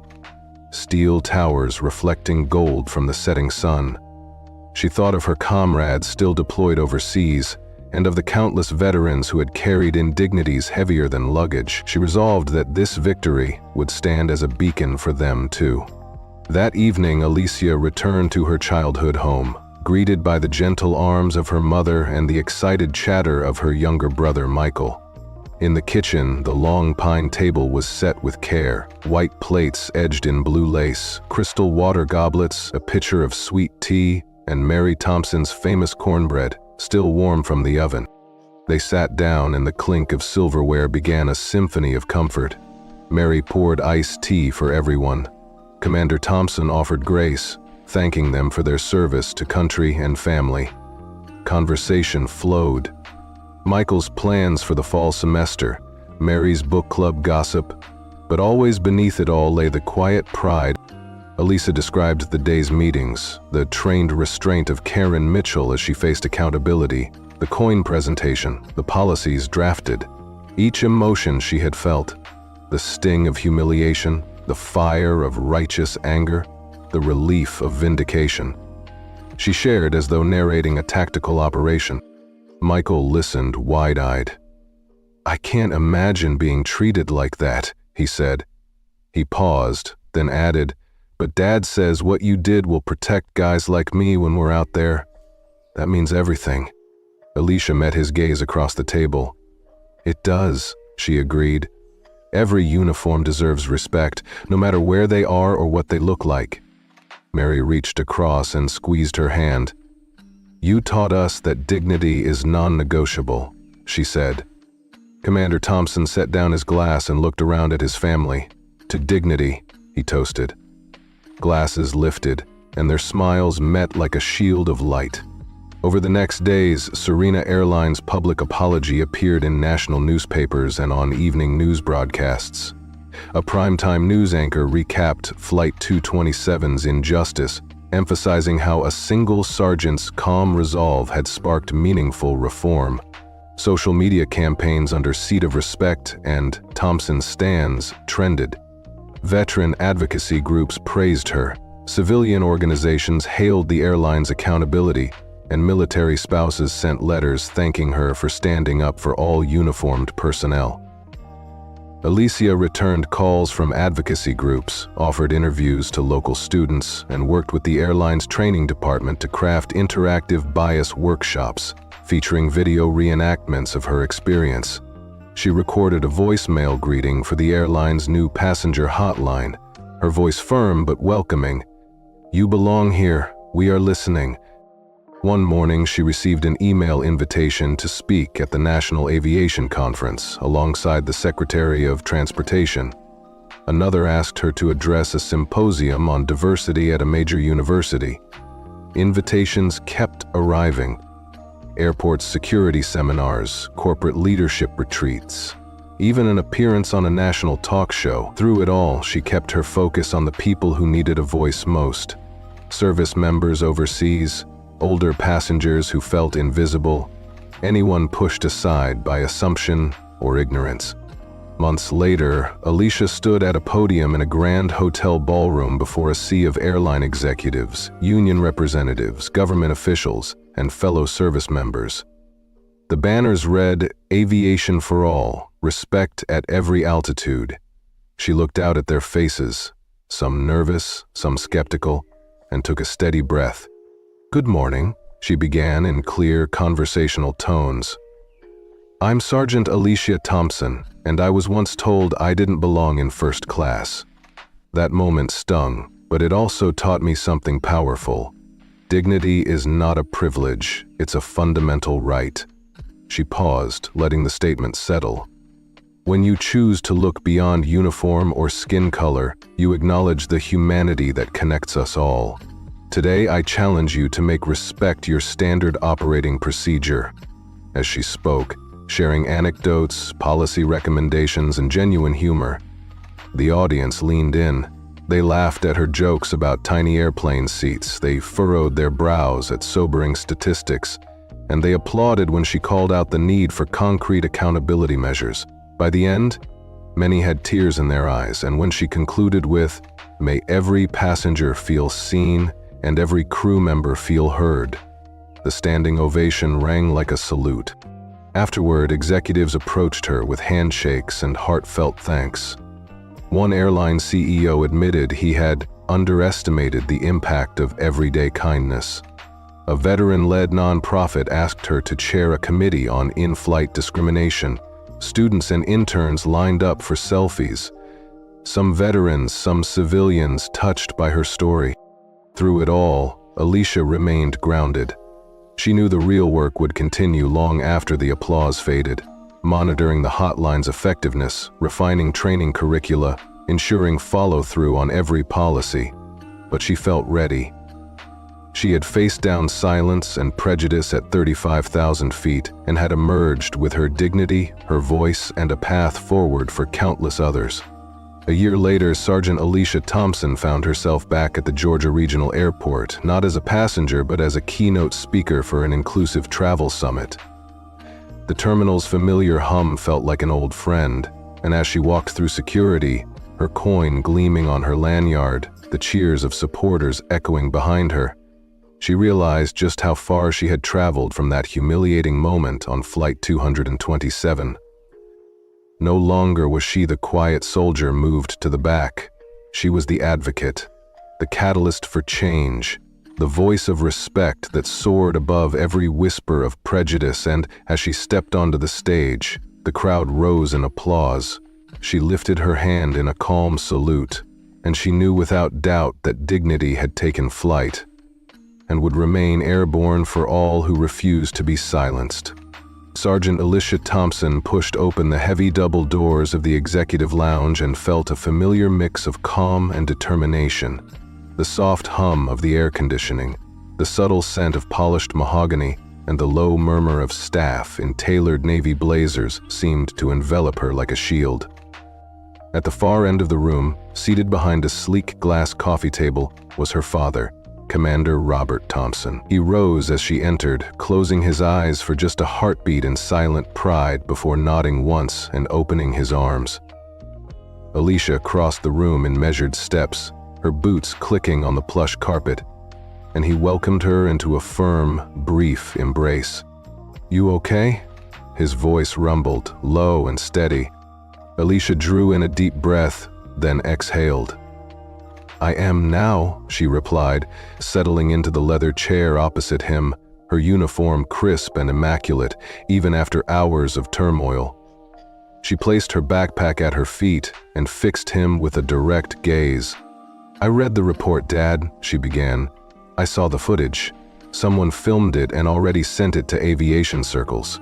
steel towers reflecting gold from the setting sun. She thought of her comrades still deployed overseas, and of the countless veterans who had carried indignities heavier than luggage. She resolved that this victory would stand as a beacon for them too. That evening, Alicia returned to her childhood home, greeted by the gentle arms of her mother and the excited chatter of her younger brother Michael. In the kitchen, the long pine table was set with care, white plates edged in blue lace, crystal water goblets, a pitcher of sweet tea, and Mary Thompson's famous cornbread, still warm from the oven. They sat down and the clink of silverware began a symphony of comfort. Mary poured iced tea for everyone. Commander Thompson offered grace, thanking them for their service to country and family. Conversation flowed. Michael's plans for the fall semester, Mary's book club gossip, but always beneath it all lay the quiet pride. Alicia described the day's meetings, the trained restraint of Karen Mitchell as she faced accountability, the coin presentation, the policies drafted. Each emotion she had felt, the sting of humiliation, the fire of righteous anger, the relief of vindication. She shared as though narrating a tactical operation. Michael listened wide-eyed. "I can't imagine being treated like that," he said. He paused, then added, "But Dad says what you did will protect guys like me when we're out there. That means everything." Alicia met his gaze across the table. "It does," she agreed. "Every uniform deserves respect, no matter where they are or what they look like." Mary reached across and squeezed her hand. "You taught us that dignity is non-negotiable," she said. Commander Thompson set down his glass and looked around at his family. "To dignity," he toasted. Glasses lifted, and their smiles met like a shield of light. Over the next days, Serena Airlines' public apology appeared in national newspapers and on evening news broadcasts. A primetime news anchor recapped Flight 227's injustice, emphasizing how a single sergeant's calm resolve had sparked meaningful reform. Social media campaigns under Seat of Respect and Thompson Stands trended. Veteran advocacy groups praised her, civilian organizations hailed the airline's accountability, and military spouses sent letters thanking her for standing up for all uniformed personnel. Alicia returned calls from advocacy groups, offered interviews to local students, and worked with the airline's training department to craft interactive bias workshops featuring video reenactments of her experience. She recorded a voicemail greeting for the airline's new passenger hotline, her voice firm but welcoming. "You belong here. We are listening." One morning, she received an email invitation to speak at the National Aviation Conference alongside the Secretary of Transportation. Another asked her to address a symposium on diversity at a major university. Invitations kept arriving. Airport security seminars, corporate leadership retreats, even an appearance on a national talk show. Through it all, she kept her focus on the people who needed a voice most. Service members overseas, older passengers who felt invisible, anyone pushed aside by assumption or ignorance. Months later, Alicia stood at a podium in a grand hotel ballroom before a sea of airline executives, union representatives, government officials, and fellow service members. The banners read, "Aviation for All, Respect at Every Altitude." She looked out at their faces, some nervous, some skeptical, and took a steady breath. "Good morning," she began in clear, conversational tones. "I'm Sergeant Alicia Thompson, and I was once told I didn't belong in first class." That moment stung, but it also taught me something powerful. Dignity is not a privilege, it's a fundamental right. She paused, letting the statement settle. When you choose to look beyond uniform or skin color, you acknowledge the humanity that connects us all. Today, I challenge you to make respect your standard operating procedure. As she spoke, sharing anecdotes, policy recommendations, and genuine humor, the audience leaned in. They laughed at her jokes about tiny airplane seats, they furrowed their brows at sobering statistics, and they applauded when she called out the need for concrete accountability measures. By the end, many had tears in their eyes, and when she concluded with, "May every passenger feel seen and every crew member feel heard," the standing ovation rang like a salute. Afterward, executives approached her with handshakes and heartfelt thanks. One airline CEO admitted he had underestimated the impact of everyday kindness. A veteran-led nonprofit asked her to chair a committee on in-flight discrimination. Students and interns lined up for selfies. Some veterans, some civilians touched by her story. Through it all, Alicia remained grounded. She knew the real work would continue long after the applause faded, monitoring the hotline's effectiveness, refining training curricula, ensuring follow-through on every policy. But she felt ready. She had faced down silence and prejudice at 35,000 feet and had emerged with her dignity, her voice, and a path forward for countless others. A year later, Sergeant Alicia Thompson found herself back at the Georgia Regional Airport, not as a passenger but as a keynote speaker for an inclusive travel summit. The terminal's familiar hum felt like an old friend, and as she walked through security, her coin gleaming on her lanyard, the cheers of supporters echoing behind her, she realized just how far she had traveled from that humiliating moment on Flight 227. No longer was she the quiet soldier moved to the back. She was the advocate, the catalyst for change, the voice of respect that soared above every whisper of prejudice, and as she stepped onto the stage, the crowd rose in applause. She lifted her hand in a calm salute, and she knew without doubt that dignity had taken flight and would remain airborne for all who refused to be silenced. Sergeant Alicia Thompson pushed open the heavy double doors of the executive lounge and felt a familiar mix of calm and determination. The soft hum of the air conditioning, the subtle scent of polished mahogany, and the low murmur of staff in tailored navy blazers seemed to envelop her like a shield. At the far end of the room, seated behind a sleek glass coffee table, was her father, Commander Robert Thompson. He rose as she entered, closing his eyes for just a heartbeat in silent pride before nodding once and opening his arms. Alicia crossed the room in measured steps, her boots clicking on the plush carpet, and he welcomed her into a firm, brief embrace. "You okay?" His voice rumbled, low and steady. Alicia drew in a deep breath, then exhaled. "I am now," she replied, settling into the leather chair opposite him, her uniform crisp and immaculate, even after hours of turmoil. She placed her backpack at her feet and fixed him with a direct gaze. "I read the report, Dad," she began. "I saw the footage. Someone filmed it and already sent it to aviation circles."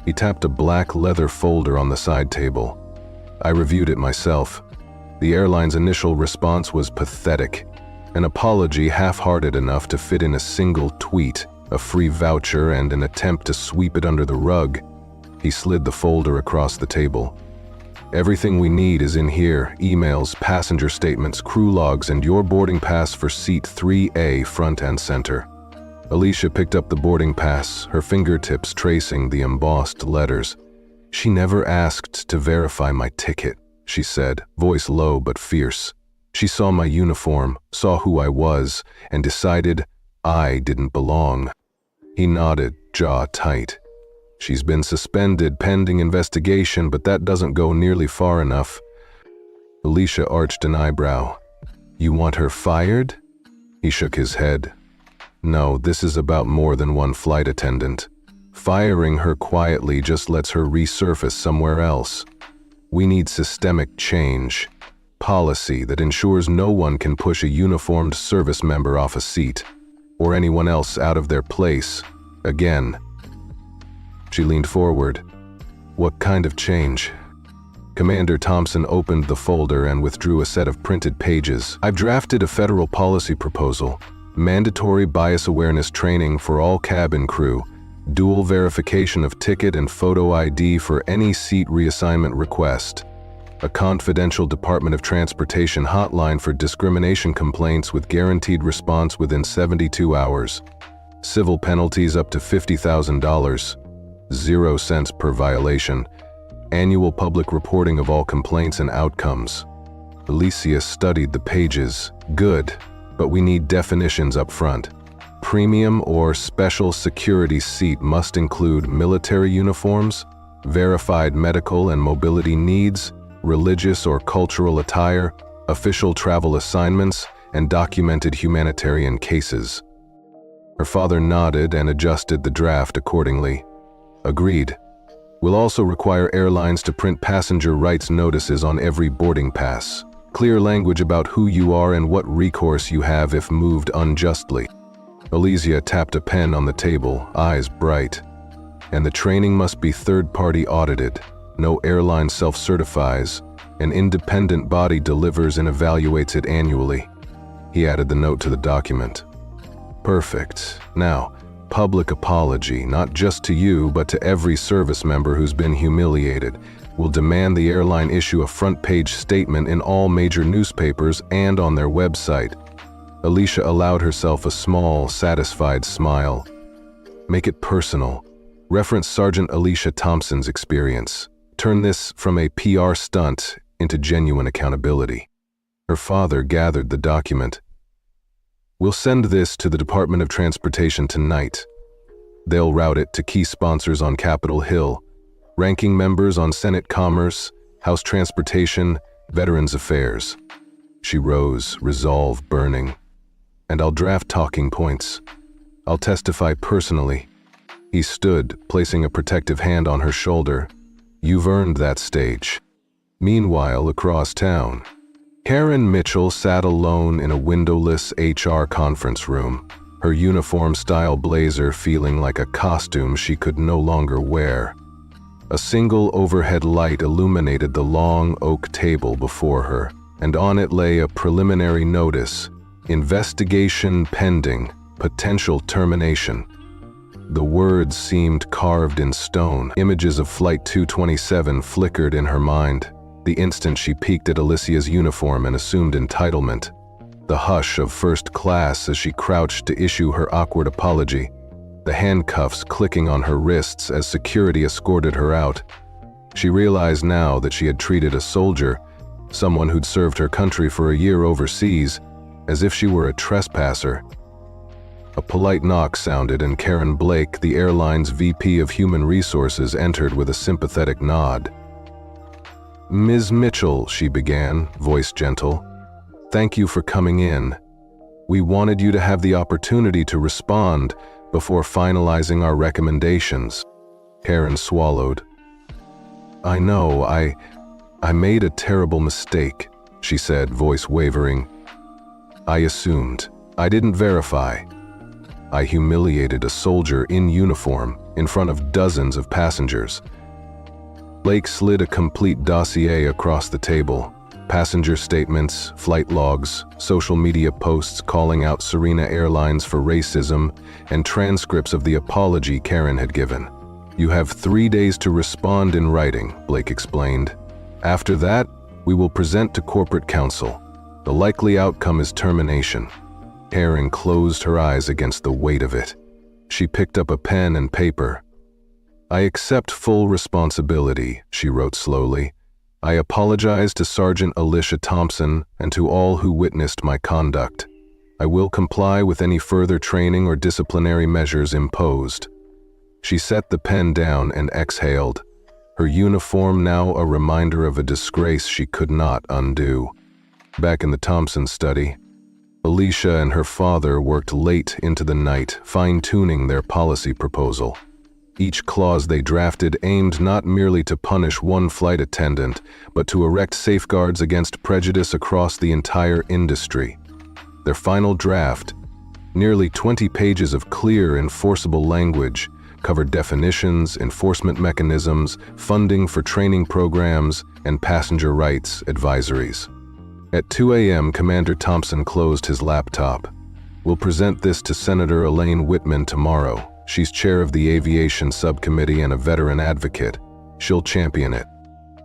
He tapped a black leather folder on the side table. "I reviewed it myself. The airline's initial response was pathetic. An apology half-hearted enough to fit in a single tweet, a free voucher, and an attempt to sweep it under the rug." He slid the folder across the table. "Everything we need is in here: emails, passenger statements, crew logs, and your boarding pass for seat 3A front and center." Alicia picked up the boarding pass, her fingertips tracing the embossed letters. "She never asked to verify my ticket," she said, voice low but fierce. "She saw my uniform, saw who I was, and decided I didn't belong." He nodded, jaw tight. "She's been suspended pending investigation, but that doesn't go nearly far enough." Alicia arched an eyebrow. "You want her fired?" He shook his head. "No, this is about more than one flight attendant. Firing her quietly just lets her resurface somewhere else. We need systemic change, policy that ensures no one can push a uniformed service member off a seat, or anyone else out of their place, again." She leaned forward. "What kind of change?" Commander Thompson opened the folder and withdrew a set of printed pages. "I've drafted a federal policy proposal. Mandatory bias awareness training for all cabin crew. Dual verification of ticket and photo ID for any seat reassignment request. a confidential Department of Transportation hotline for discrimination complaints with guaranteed response within 72 hours. Civil penalties up to $50,000, 0 cents per violation. Annual public reporting of all complaints and outcomes. Alicia studied the pages. Good, but we need definitions up front. Premium or special security seat must include military uniforms, verified medical and mobility needs, religious or cultural attire, official travel assignments, and documented humanitarian cases. Her father nodded and adjusted the draft accordingly. Agreed. We'll also require airlines to print passenger rights notices on every boarding pass. Clear language about who you are and what recourse you have if moved unjustly. Alicia tapped a pen on the table, eyes bright. And the training must be third-party audited. No airline self-certifies. An independent body delivers and evaluates it annually. He added the note to the document. Perfect. Now, public apology, not just to you, but to every service member who's been humiliated. We'll demand the airline issue a front-page statement in all major newspapers and on their website. Alicia allowed herself a small, satisfied smile. Make it personal. Reference Sergeant Alicia Thompson's experience. Turn this from a PR stunt into genuine accountability. Her father gathered the document. We'll send this to the Department of Transportation tonight. They'll route it to key sponsors on Capitol Hill, ranking members on Senate Commerce, House Transportation, Veterans Affairs. She rose, resolve burning. And I'll draft talking points. I'll testify personally. He stood, placing a protective hand on her shoulder. You've earned that stage. Meanwhile, across town, Karen Mitchell sat alone in a windowless HR conference room, her uniform-style blazer feeling like a costume she could no longer wear. A single overhead light illuminated the long oak table before her, and on it lay a preliminary notice, investigation pending, potential termination. The words seemed carved in stone. Images of Flight 227 flickered in her mind. The instant she peeked at Alicia's uniform and assumed entitlement. The hush of first class as she crouched to issue her awkward apology. The handcuffs clicking on her wrists as security escorted her out. She realized now that she had treated a soldier, someone who'd served her country for a year overseas, as if she were a trespasser. A polite knock sounded and Karen Blake, the airline's VP of Human Resources, entered with a sympathetic nod. Ms. Mitchell, she began, voice gentle. Thank you for coming in. We wanted you to have the opportunity to respond before finalizing our recommendations. Karen swallowed. I know, I made a terrible mistake, she said, voice wavering. I assumed. I didn't verify. I humiliated a soldier in uniform in front of dozens of passengers. Blake slid a complete dossier across the table. Passenger statements, flight logs, social media posts calling out Serena Airlines for racism, and transcripts of the apology Karen had given. You have 3 days to respond in writing, Blake explained. After that, we will present to corporate counsel. The likely outcome is termination. Karen closed her eyes against the weight of it. She picked up a pen and paper. I accept full responsibility, she wrote slowly. I apologize to Sergeant Alicia Thompson and to all who witnessed my conduct. I will comply with any further training or disciplinary measures imposed. She set the pen down and exhaled, her uniform now a reminder of a disgrace she could not undo. Back in the Thompson study, Alicia and her father worked late into the night, fine-tuning their policy proposal. Each clause they drafted aimed not merely to punish one flight attendant, but to erect safeguards against prejudice across the entire industry. Their final draft, nearly 20 pages of clear, enforceable language, covered definitions, enforcement mechanisms, funding for training programs, and passenger rights advisories. At 2 a.m., Commander Thompson closed his laptop. We'll present this to Senator Elaine Whitman tomorrow. She's chair of the Aviation Subcommittee and a veteran advocate. She'll champion it.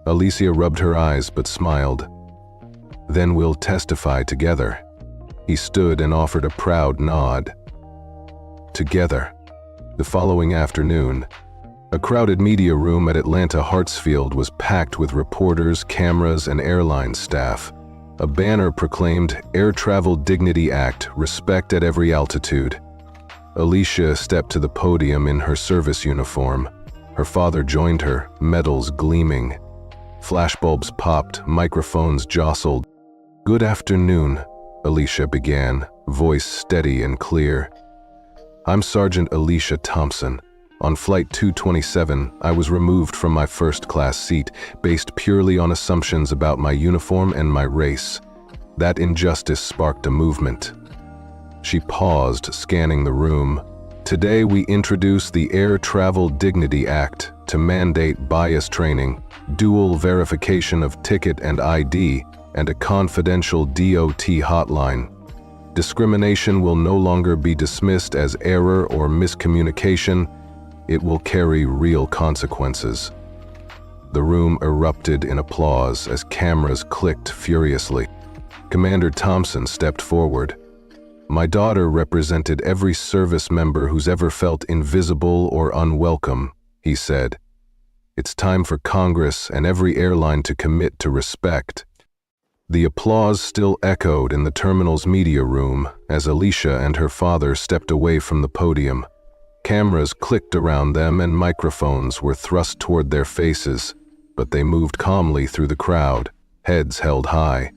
Alicia rubbed her eyes but smiled. "Then we'll testify together." He stood and offered a proud nod. Together. The following afternoon, a crowded media room at Atlanta Hartsfield was packed with reporters, cameras, and airline staff. A banner proclaimed Air Travel Dignity Act, respect at every altitude. Alicia stepped to the podium in her service uniform. Her father joined her, medals gleaming. Flashbulbs popped, microphones jostled. "Good afternoon," Alicia began, voice steady and clear. "I'm Sergeant Alicia Thompson. On Flight 227, I was removed from my first-class seat, based purely on assumptions about my uniform and my race. That injustice sparked a movement." She paused, scanning the room. "Today we introduce the Air Travel Dignity Act to mandate bias training, dual verification of ticket and ID, and a confidential DOT hotline. Discrimination will no longer be dismissed as error or miscommunication. It will carry real consequences." The room erupted in applause as cameras clicked furiously. Commander Thompson stepped forward. "My daughter represented every service member who's ever felt invisible or unwelcome," he said. "It's time for Congress and every airline to commit to respect." The applause still echoed in the terminal's media room as Alicia and her father stepped away from the podium. Cameras clicked around them and microphones were thrust toward their faces, but they moved calmly through the crowd, heads held high.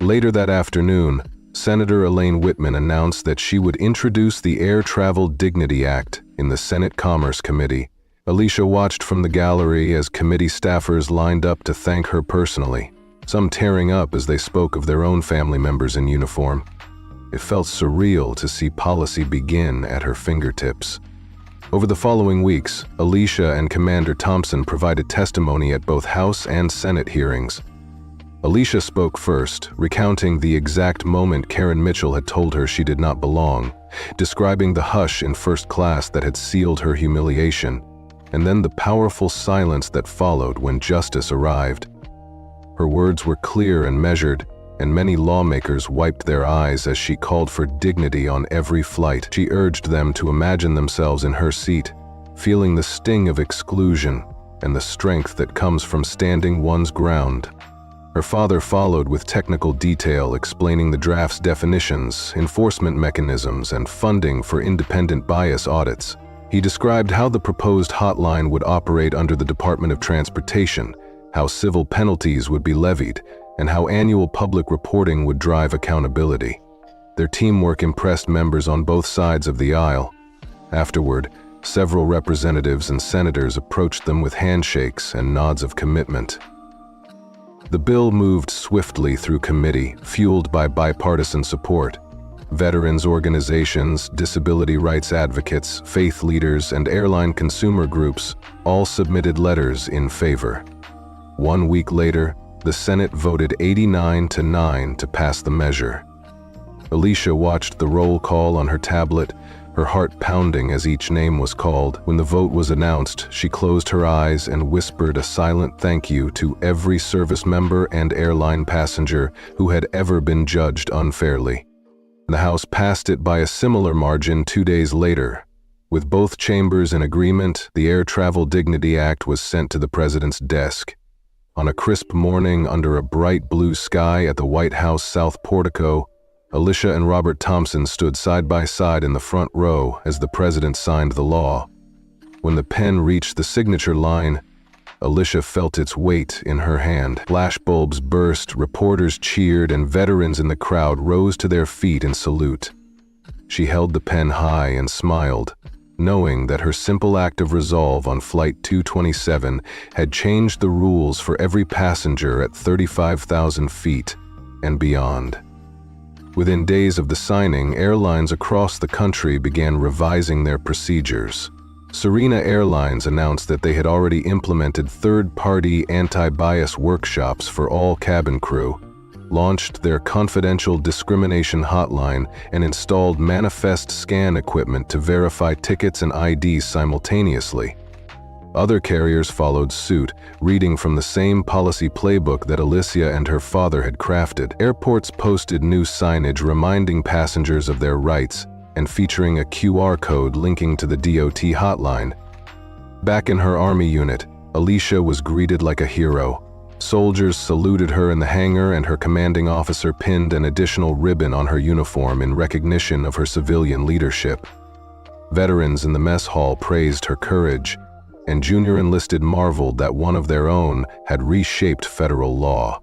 Later that afternoon, Senator Elaine Whitman announced that she would introduce the Air Travel Dignity Act in the Senate Commerce Committee. Alicia watched from the gallery as committee staffers lined up to thank her personally, some tearing up as they spoke of their own family members in uniform. It felt surreal to see policy begin at her fingertips. Over the following weeks, Alicia and Commander Thompson provided testimony at both House and Senate hearings. Alicia spoke first, recounting the exact moment Karen Mitchell had told her she did not belong, describing the hush in first class that had sealed her humiliation, and then the powerful silence that followed when justice arrived. Her words were clear and measured, and many lawmakers wiped their eyes as she called for dignity on every flight. She urged them to imagine themselves in her seat, feeling the sting of exclusion and the strength that comes from standing one's ground. Her father followed with technical detail, explaining the draft's definitions, enforcement mechanisms, and funding for independent bias audits. He described how the proposed hotline would operate under the Department of Transportation, how civil penalties would be levied, and how annual public reporting would drive accountability. Their teamwork impressed members on both sides of the aisle. Afterward, several representatives and senators approached them with handshakes and nods of commitment. The bill moved swiftly through committee, fueled by bipartisan support. Veterans organizations, disability rights advocates, faith leaders, and airline consumer groups all submitted letters in favor. 1 week later, the Senate voted 89-9 to pass the measure. Alicia watched the roll call on her tablet, her heart pounding as each name was called. When the vote was announced, she closed her eyes and whispered a silent thank you to every service member and airline passenger who had ever been judged unfairly. The House passed it by a similar margin 2 days later. With both chambers in agreement, the Air Travel Dignity Act was sent to the president's desk. On a crisp morning under a bright blue sky at the White House South Portico, Alicia and Robert Thompson stood side by side in the front row as the president signed the law. When the pen reached the signature line, Alicia felt its weight in her hand. Flashbulbs burst, reporters cheered, and veterans in the crowd rose to their feet in salute. She held the pen high and smiled, knowing that her simple act of resolve on Flight 227 had changed the rules for every passenger at 35,000 feet and beyond. Within days of the signing, airlines across the country began revising their procedures. Serena Airlines announced that they had already implemented third-party anti-bias workshops for all cabin crew, launched their confidential discrimination hotline, and installed manifest scan equipment to verify tickets and IDs simultaneously. Other carriers followed suit, reading from the same policy playbook that Alicia and her father had crafted. Airports posted new signage reminding passengers of their rights and featuring a QR code linking to the DOT hotline. Back in her Army unit, Alicia was greeted like a hero. Soldiers saluted her in the hangar, and her commanding officer pinned an additional ribbon on her uniform in recognition of her civilian leadership. Veterans in the mess hall praised her courage, and junior enlisted marveled that one of their own had reshaped federal law.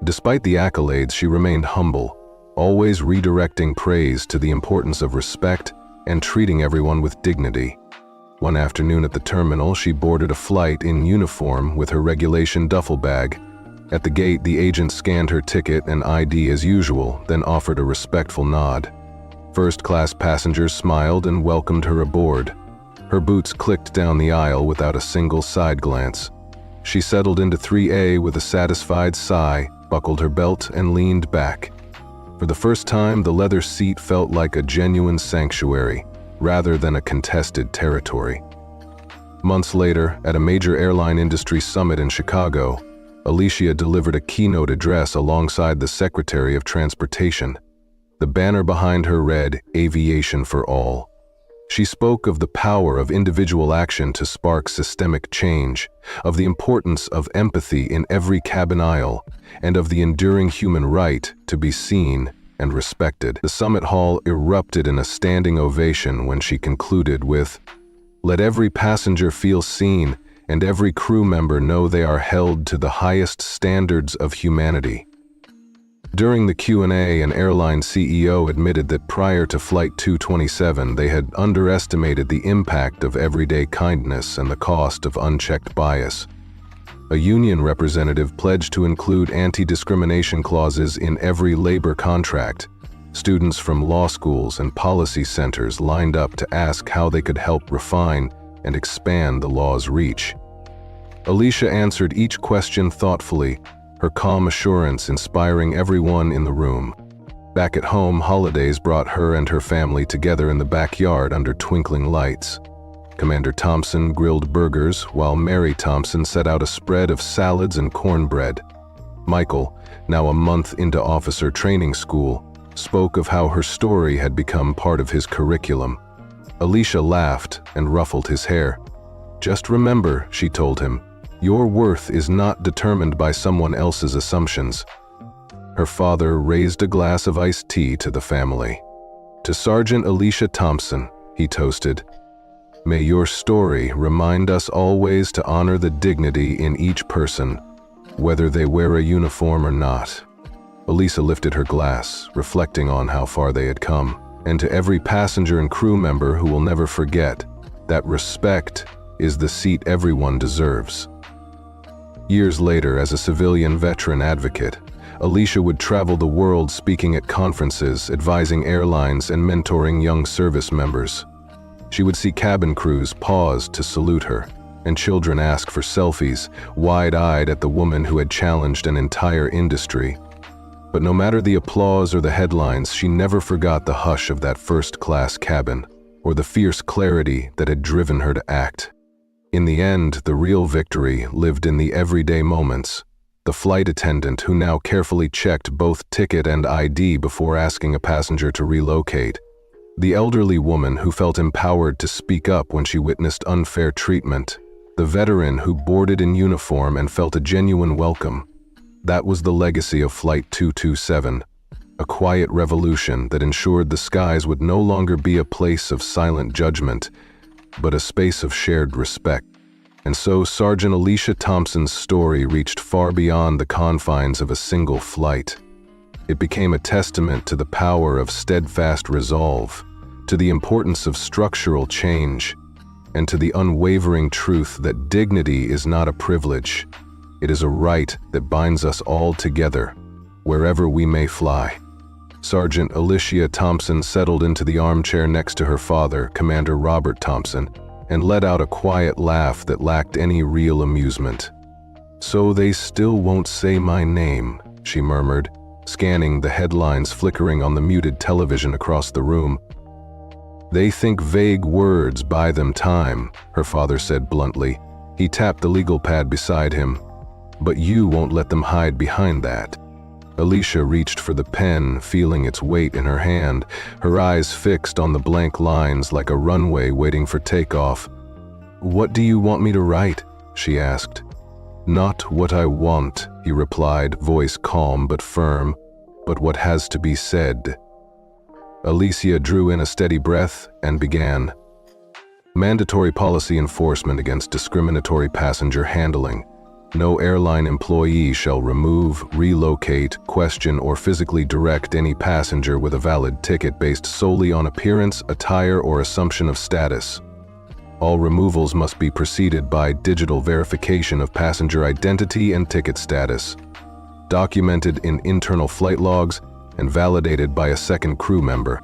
Despite the accolades, she remained humble, always redirecting praise to the importance of respect and treating everyone with dignity. One afternoon at the terminal, she boarded a flight in uniform with her regulation duffel bag. At the gate, the agent scanned her ticket and ID as usual, then offered a respectful nod. First-class passengers smiled and welcomed her aboard. Her boots clicked down the aisle without a single side glance. She settled into 3A with a satisfied sigh, buckled her belt, and leaned back. For the first time, the leather seat felt like a genuine sanctuary, rather than a contested territory. Months later, at a major airline industry summit in Chicago, Alicia delivered a keynote address alongside the Secretary of Transportation. The banner behind her read, "Aviation for All." She spoke of the power of individual action to spark systemic change, of the importance of empathy in every cabin aisle, and of the enduring human right to be seen and respected. The summit hall erupted in a standing ovation when she concluded with, "Let every passenger feel seen and every crew member know they are held to the highest standards of humanity." During the Q&A, an airline CEO admitted that prior to Flight 227, they had underestimated the impact of everyday kindness and the cost of unchecked bias. A union representative pledged to include anti-discrimination clauses in every labor contract. Students from law schools and policy centers lined up to ask how they could help refine and expand the law's reach. Alicia answered each question thoughtfully, her calm assurance inspiring everyone in the room. Back at home, holidays brought her and her family together in the backyard under twinkling lights. Commander Thompson grilled burgers, while Mary Thompson set out a spread of salads and cornbread. Michael, now a month into officer training school, spoke of how her story had become part of his curriculum. Alicia laughed and ruffled his hair. "Just remember," she told him, "your worth is not determined by someone else's assumptions." Her father raised a glass of iced tea to the family. "To Sergeant Alicia Thompson," he toasted, "may your story remind us always to honor the dignity in each person, whether they wear a uniform or not." Alicia lifted her glass, reflecting on how far they had come. "And to every passenger and crew member who will never forget that respect is the seat everyone deserves." Years later, as a civilian veteran advocate, Alicia would travel the world speaking at conferences, advising airlines, and mentoring young service members. She would see cabin crews pause to salute her, and children ask for selfies, wide-eyed at the woman who had challenged an entire industry. But no matter the applause or the headlines, she never forgot the hush of that first-class cabin, or the fierce clarity that had driven her to act. In the end, the real victory lived in the everyday moments. The flight attendant who now carefully checked both ticket and ID before asking a passenger to relocate. The elderly woman who felt empowered to speak up when she witnessed unfair treatment. The veteran who boarded in uniform and felt a genuine welcome. That was the legacy of Flight 227, a quiet revolution that ensured the skies would no longer be a place of silent judgment, but a space of shared respect. And so Sergeant Alicia Thompson's story reached far beyond the confines of a single flight. It became a testament to the power of steadfast resolve, to the importance of structural change, and to the unwavering truth that dignity is not a privilege. It is a right that binds us all together, wherever we may fly. Sergeant Alicia Thompson settled into the armchair next to her father, Commander Robert Thompson, and let out a quiet laugh that lacked any real amusement. "So they still won't say my name," she murmured, scanning the headlines flickering on the muted television across the room. "They think vague words buy them time," her father said bluntly, He tapped the legal pad beside him. "But you won't let them hide behind that." Alicia reached for the pen, feeling its weight in her hand, her eyes fixed on the blank lines like a runway waiting for takeoff. "What do you want me to write?" she asked. "Not what I want," he replied, voice calm but firm, "but what has to be said." Alicia drew in a steady breath and began. Mandatory policy enforcement against discriminatory passenger handling. No airline employee shall remove, relocate, question, or physically direct any passenger with a valid ticket based solely on appearance, attire, or assumption of status. All removals must be preceded by digital verification of passenger identity and ticket status, documented in internal flight logs and validated by a second crew member.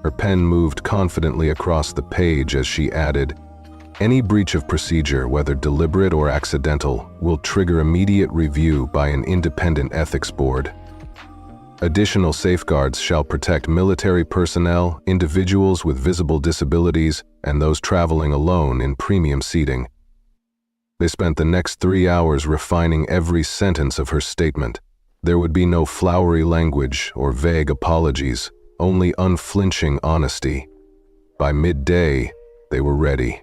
Her pen moved confidently across the page as she added, "Any breach of procedure, whether deliberate or accidental, will trigger immediate review by an independent ethics board. Additional safeguards shall protect military personnel, individuals with visible disabilities, and those traveling alone in premium seating." They spent the next 3 hours refining every sentence of her statement. There would be no flowery language or vague apologies, only unflinching honesty. By midday, they were ready.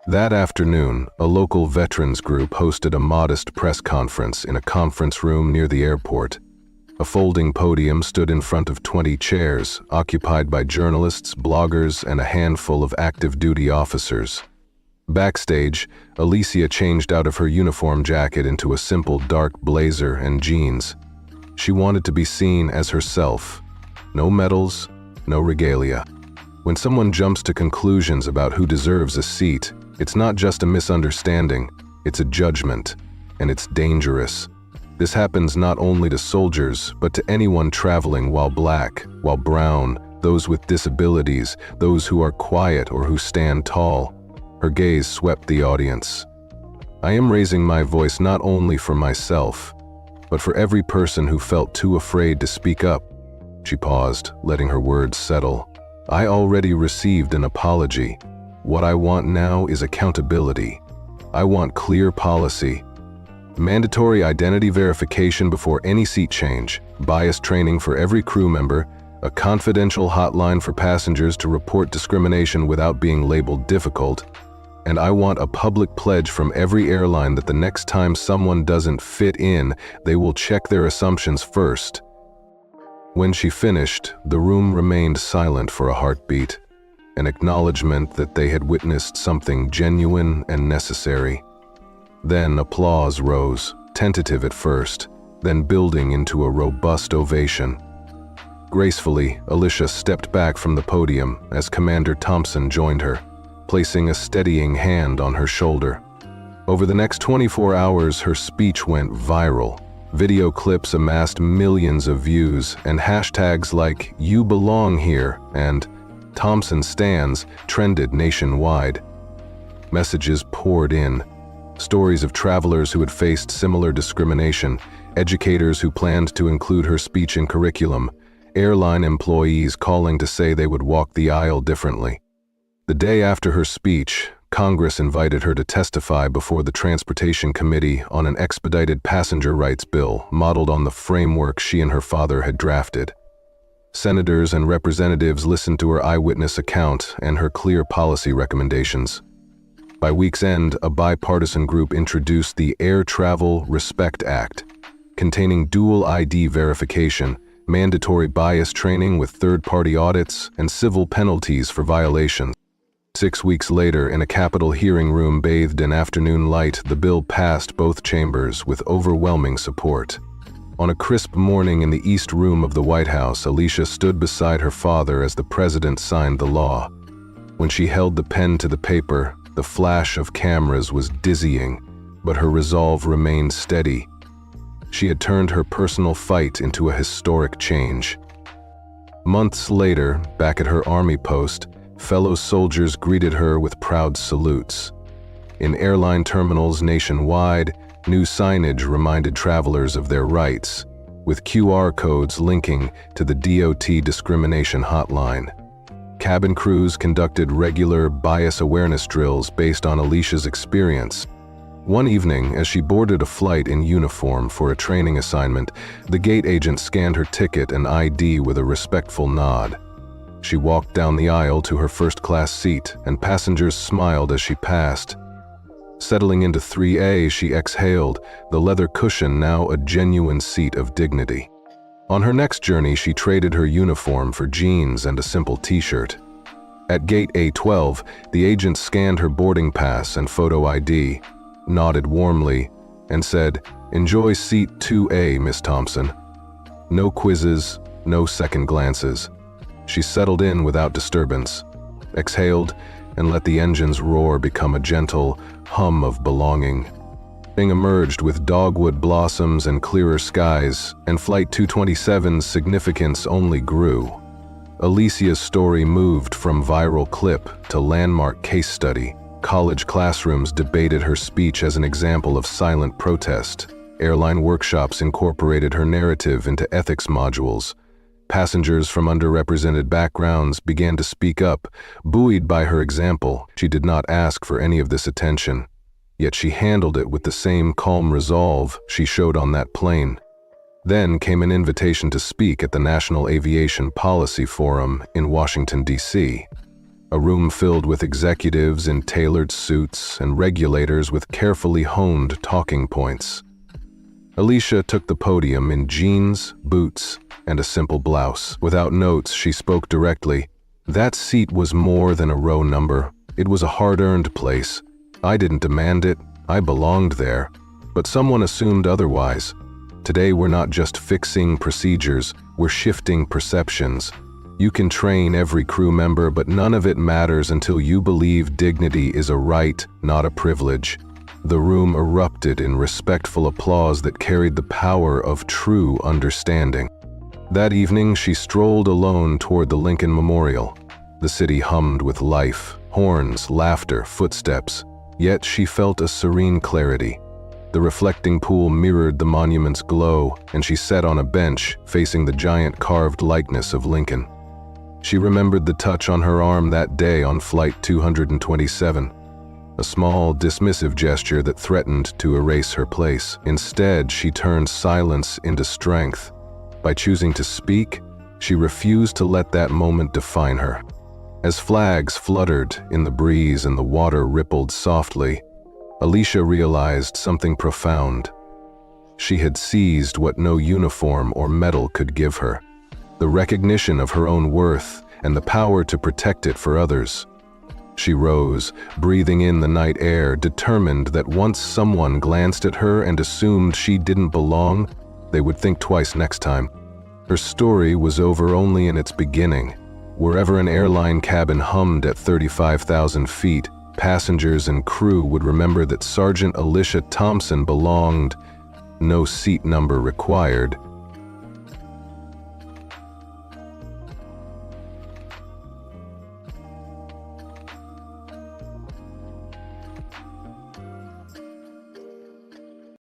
That afternoon, a local veterans group hosted a modest press conference in a conference room near the airport. A folding podium stood in front of 20 chairs, occupied by journalists, bloggers, and a handful of active-duty officers. Backstage, Alicia changed out of her uniform jacket into a simple dark blazer and jeans. She wanted to be seen as herself. No medals, no regalia. When someone jumps to conclusions about who deserves a seat, it's not just a misunderstanding, it's a judgment, and it's dangerous. This happens not only to soldiers, but to anyone traveling while black, while brown, those with disabilities, those who are quiet or who stand tall. Her gaze swept the audience. "I am raising my voice not only for myself, but for every person who felt too afraid to speak up." She paused, letting her words settle. "I already received an apology. What I want now is accountability. I want clear policy. Mandatory identity verification before any seat change, bias training for every crew member, a confidential hotline for passengers to report discrimination without being labeled difficult, and I want a public pledge from every airline that the next time someone doesn't fit in, they will check their assumptions first." When she finished, the room remained silent for a heartbeat, an acknowledgement that they had witnessed something genuine and necessary. Then applause rose, tentative at first, then building into a robust ovation. Gracefully, Alicia stepped back from the podium as Commander Thompson joined her, placing a steadying hand on her shoulder. Over the next 24 hours, her speech went viral. Video clips amassed millions of views, and hashtags like "You belong here" and "Thompson stands" trended nationwide. Messages poured in. Stories of travelers who had faced similar discrimination, educators who planned to include her speech in curriculum, airline employees calling to say they would walk the aisle differently. The day after her speech, Congress invited her to testify before the Transportation Committee on an expedited passenger rights bill modeled on the framework she and her father had drafted. Senators and representatives listened to her eyewitness account and her clear policy recommendations. By week's end, a bipartisan group introduced the Air Travel Respect Act, containing dual ID verification, mandatory bias training with third-party audits, and civil penalties for violations. 6 weeks later, in a Capitol hearing room bathed in afternoon light, the bill passed both chambers with overwhelming support. On a crisp morning in the East Room of the White House, Alicia stood beside her father as the president signed the law. When she held the pen to the paper, the flash of cameras was dizzying, but her resolve remained steady. She had turned her personal fight into a historic change. Months later, back at her Army post, fellow soldiers greeted her with proud salutes. In airline terminals nationwide, new signage reminded travelers of their rights, with QR codes linking to the DOT discrimination hotline. Cabin crews conducted regular bias awareness drills based on Alicia's experience. One evening, as she boarded a flight in uniform for a training assignment, the gate agent scanned her ticket and ID with a respectful nod. She walked down the aisle to her first-class seat, and passengers smiled as she passed. Settling into 3A, she exhaled, the leather cushion now a genuine seat of dignity. On her next journey, she traded her uniform for jeans and a simple t-shirt. At gate A12, the agent scanned her boarding pass and photo ID, nodded warmly, and said, "Enjoy seat 2A, Miss Thompson." No quizzes, no second glances. She settled in without disturbance, exhaled, and let the engine's roar become a gentle hum of belonging. Bing emerged with dogwood blossoms and clearer skies, and Flight 227's significance only grew. Alicia's story moved from viral clip to landmark case study. College classrooms debated her speech as an example of silent protest. Airline workshops incorporated her narrative into ethics modules. Passengers from underrepresented backgrounds began to speak up, buoyed by her example. She did not ask for any of this attention, yet she handled it with the same calm resolve she showed on that plane. Then came an invitation to speak at the National Aviation Policy Forum in Washington, D.C., a room filled with executives in tailored suits and regulators with carefully honed talking points. Alicia took the podium in jeans, boots, and a simple blouse. Without notes, she spoke directly. That seat was more than a row number. It was a hard-earned place. I didn't demand it. I belonged there. But someone assumed otherwise. Today, we're not just fixing procedures, we're shifting perceptions. You can train every crew member, but none of it matters until you believe dignity is a right, not a privilege. The room erupted in respectful applause that carried the power of true understanding. That evening, she strolled alone toward the Lincoln Memorial. The city hummed with life, horns, laughter, footsteps. Yet she felt a serene clarity. The reflecting pool mirrored the monument's glow, and she sat on a bench facing the giant carved likeness of Lincoln. She remembered the touch on her arm that day on Flight 227, a small, dismissive gesture that threatened to erase her place. Instead, she turned silence into strength. By choosing to speak, she refused to let that moment define her. As flags fluttered in the breeze and the water rippled softly, Alicia realized something profound. She had seized what no uniform or medal could give her, the recognition of her own worth and the power to protect it for others. She rose, breathing in the night air, determined that once someone glanced at her and assumed she didn't belong, they would think twice next time. Her story was over only in its beginning. Wherever an airline cabin hummed at 35,000 feet, passengers and crew would remember that Sergeant Alicia Thompson belonged, no seat number required,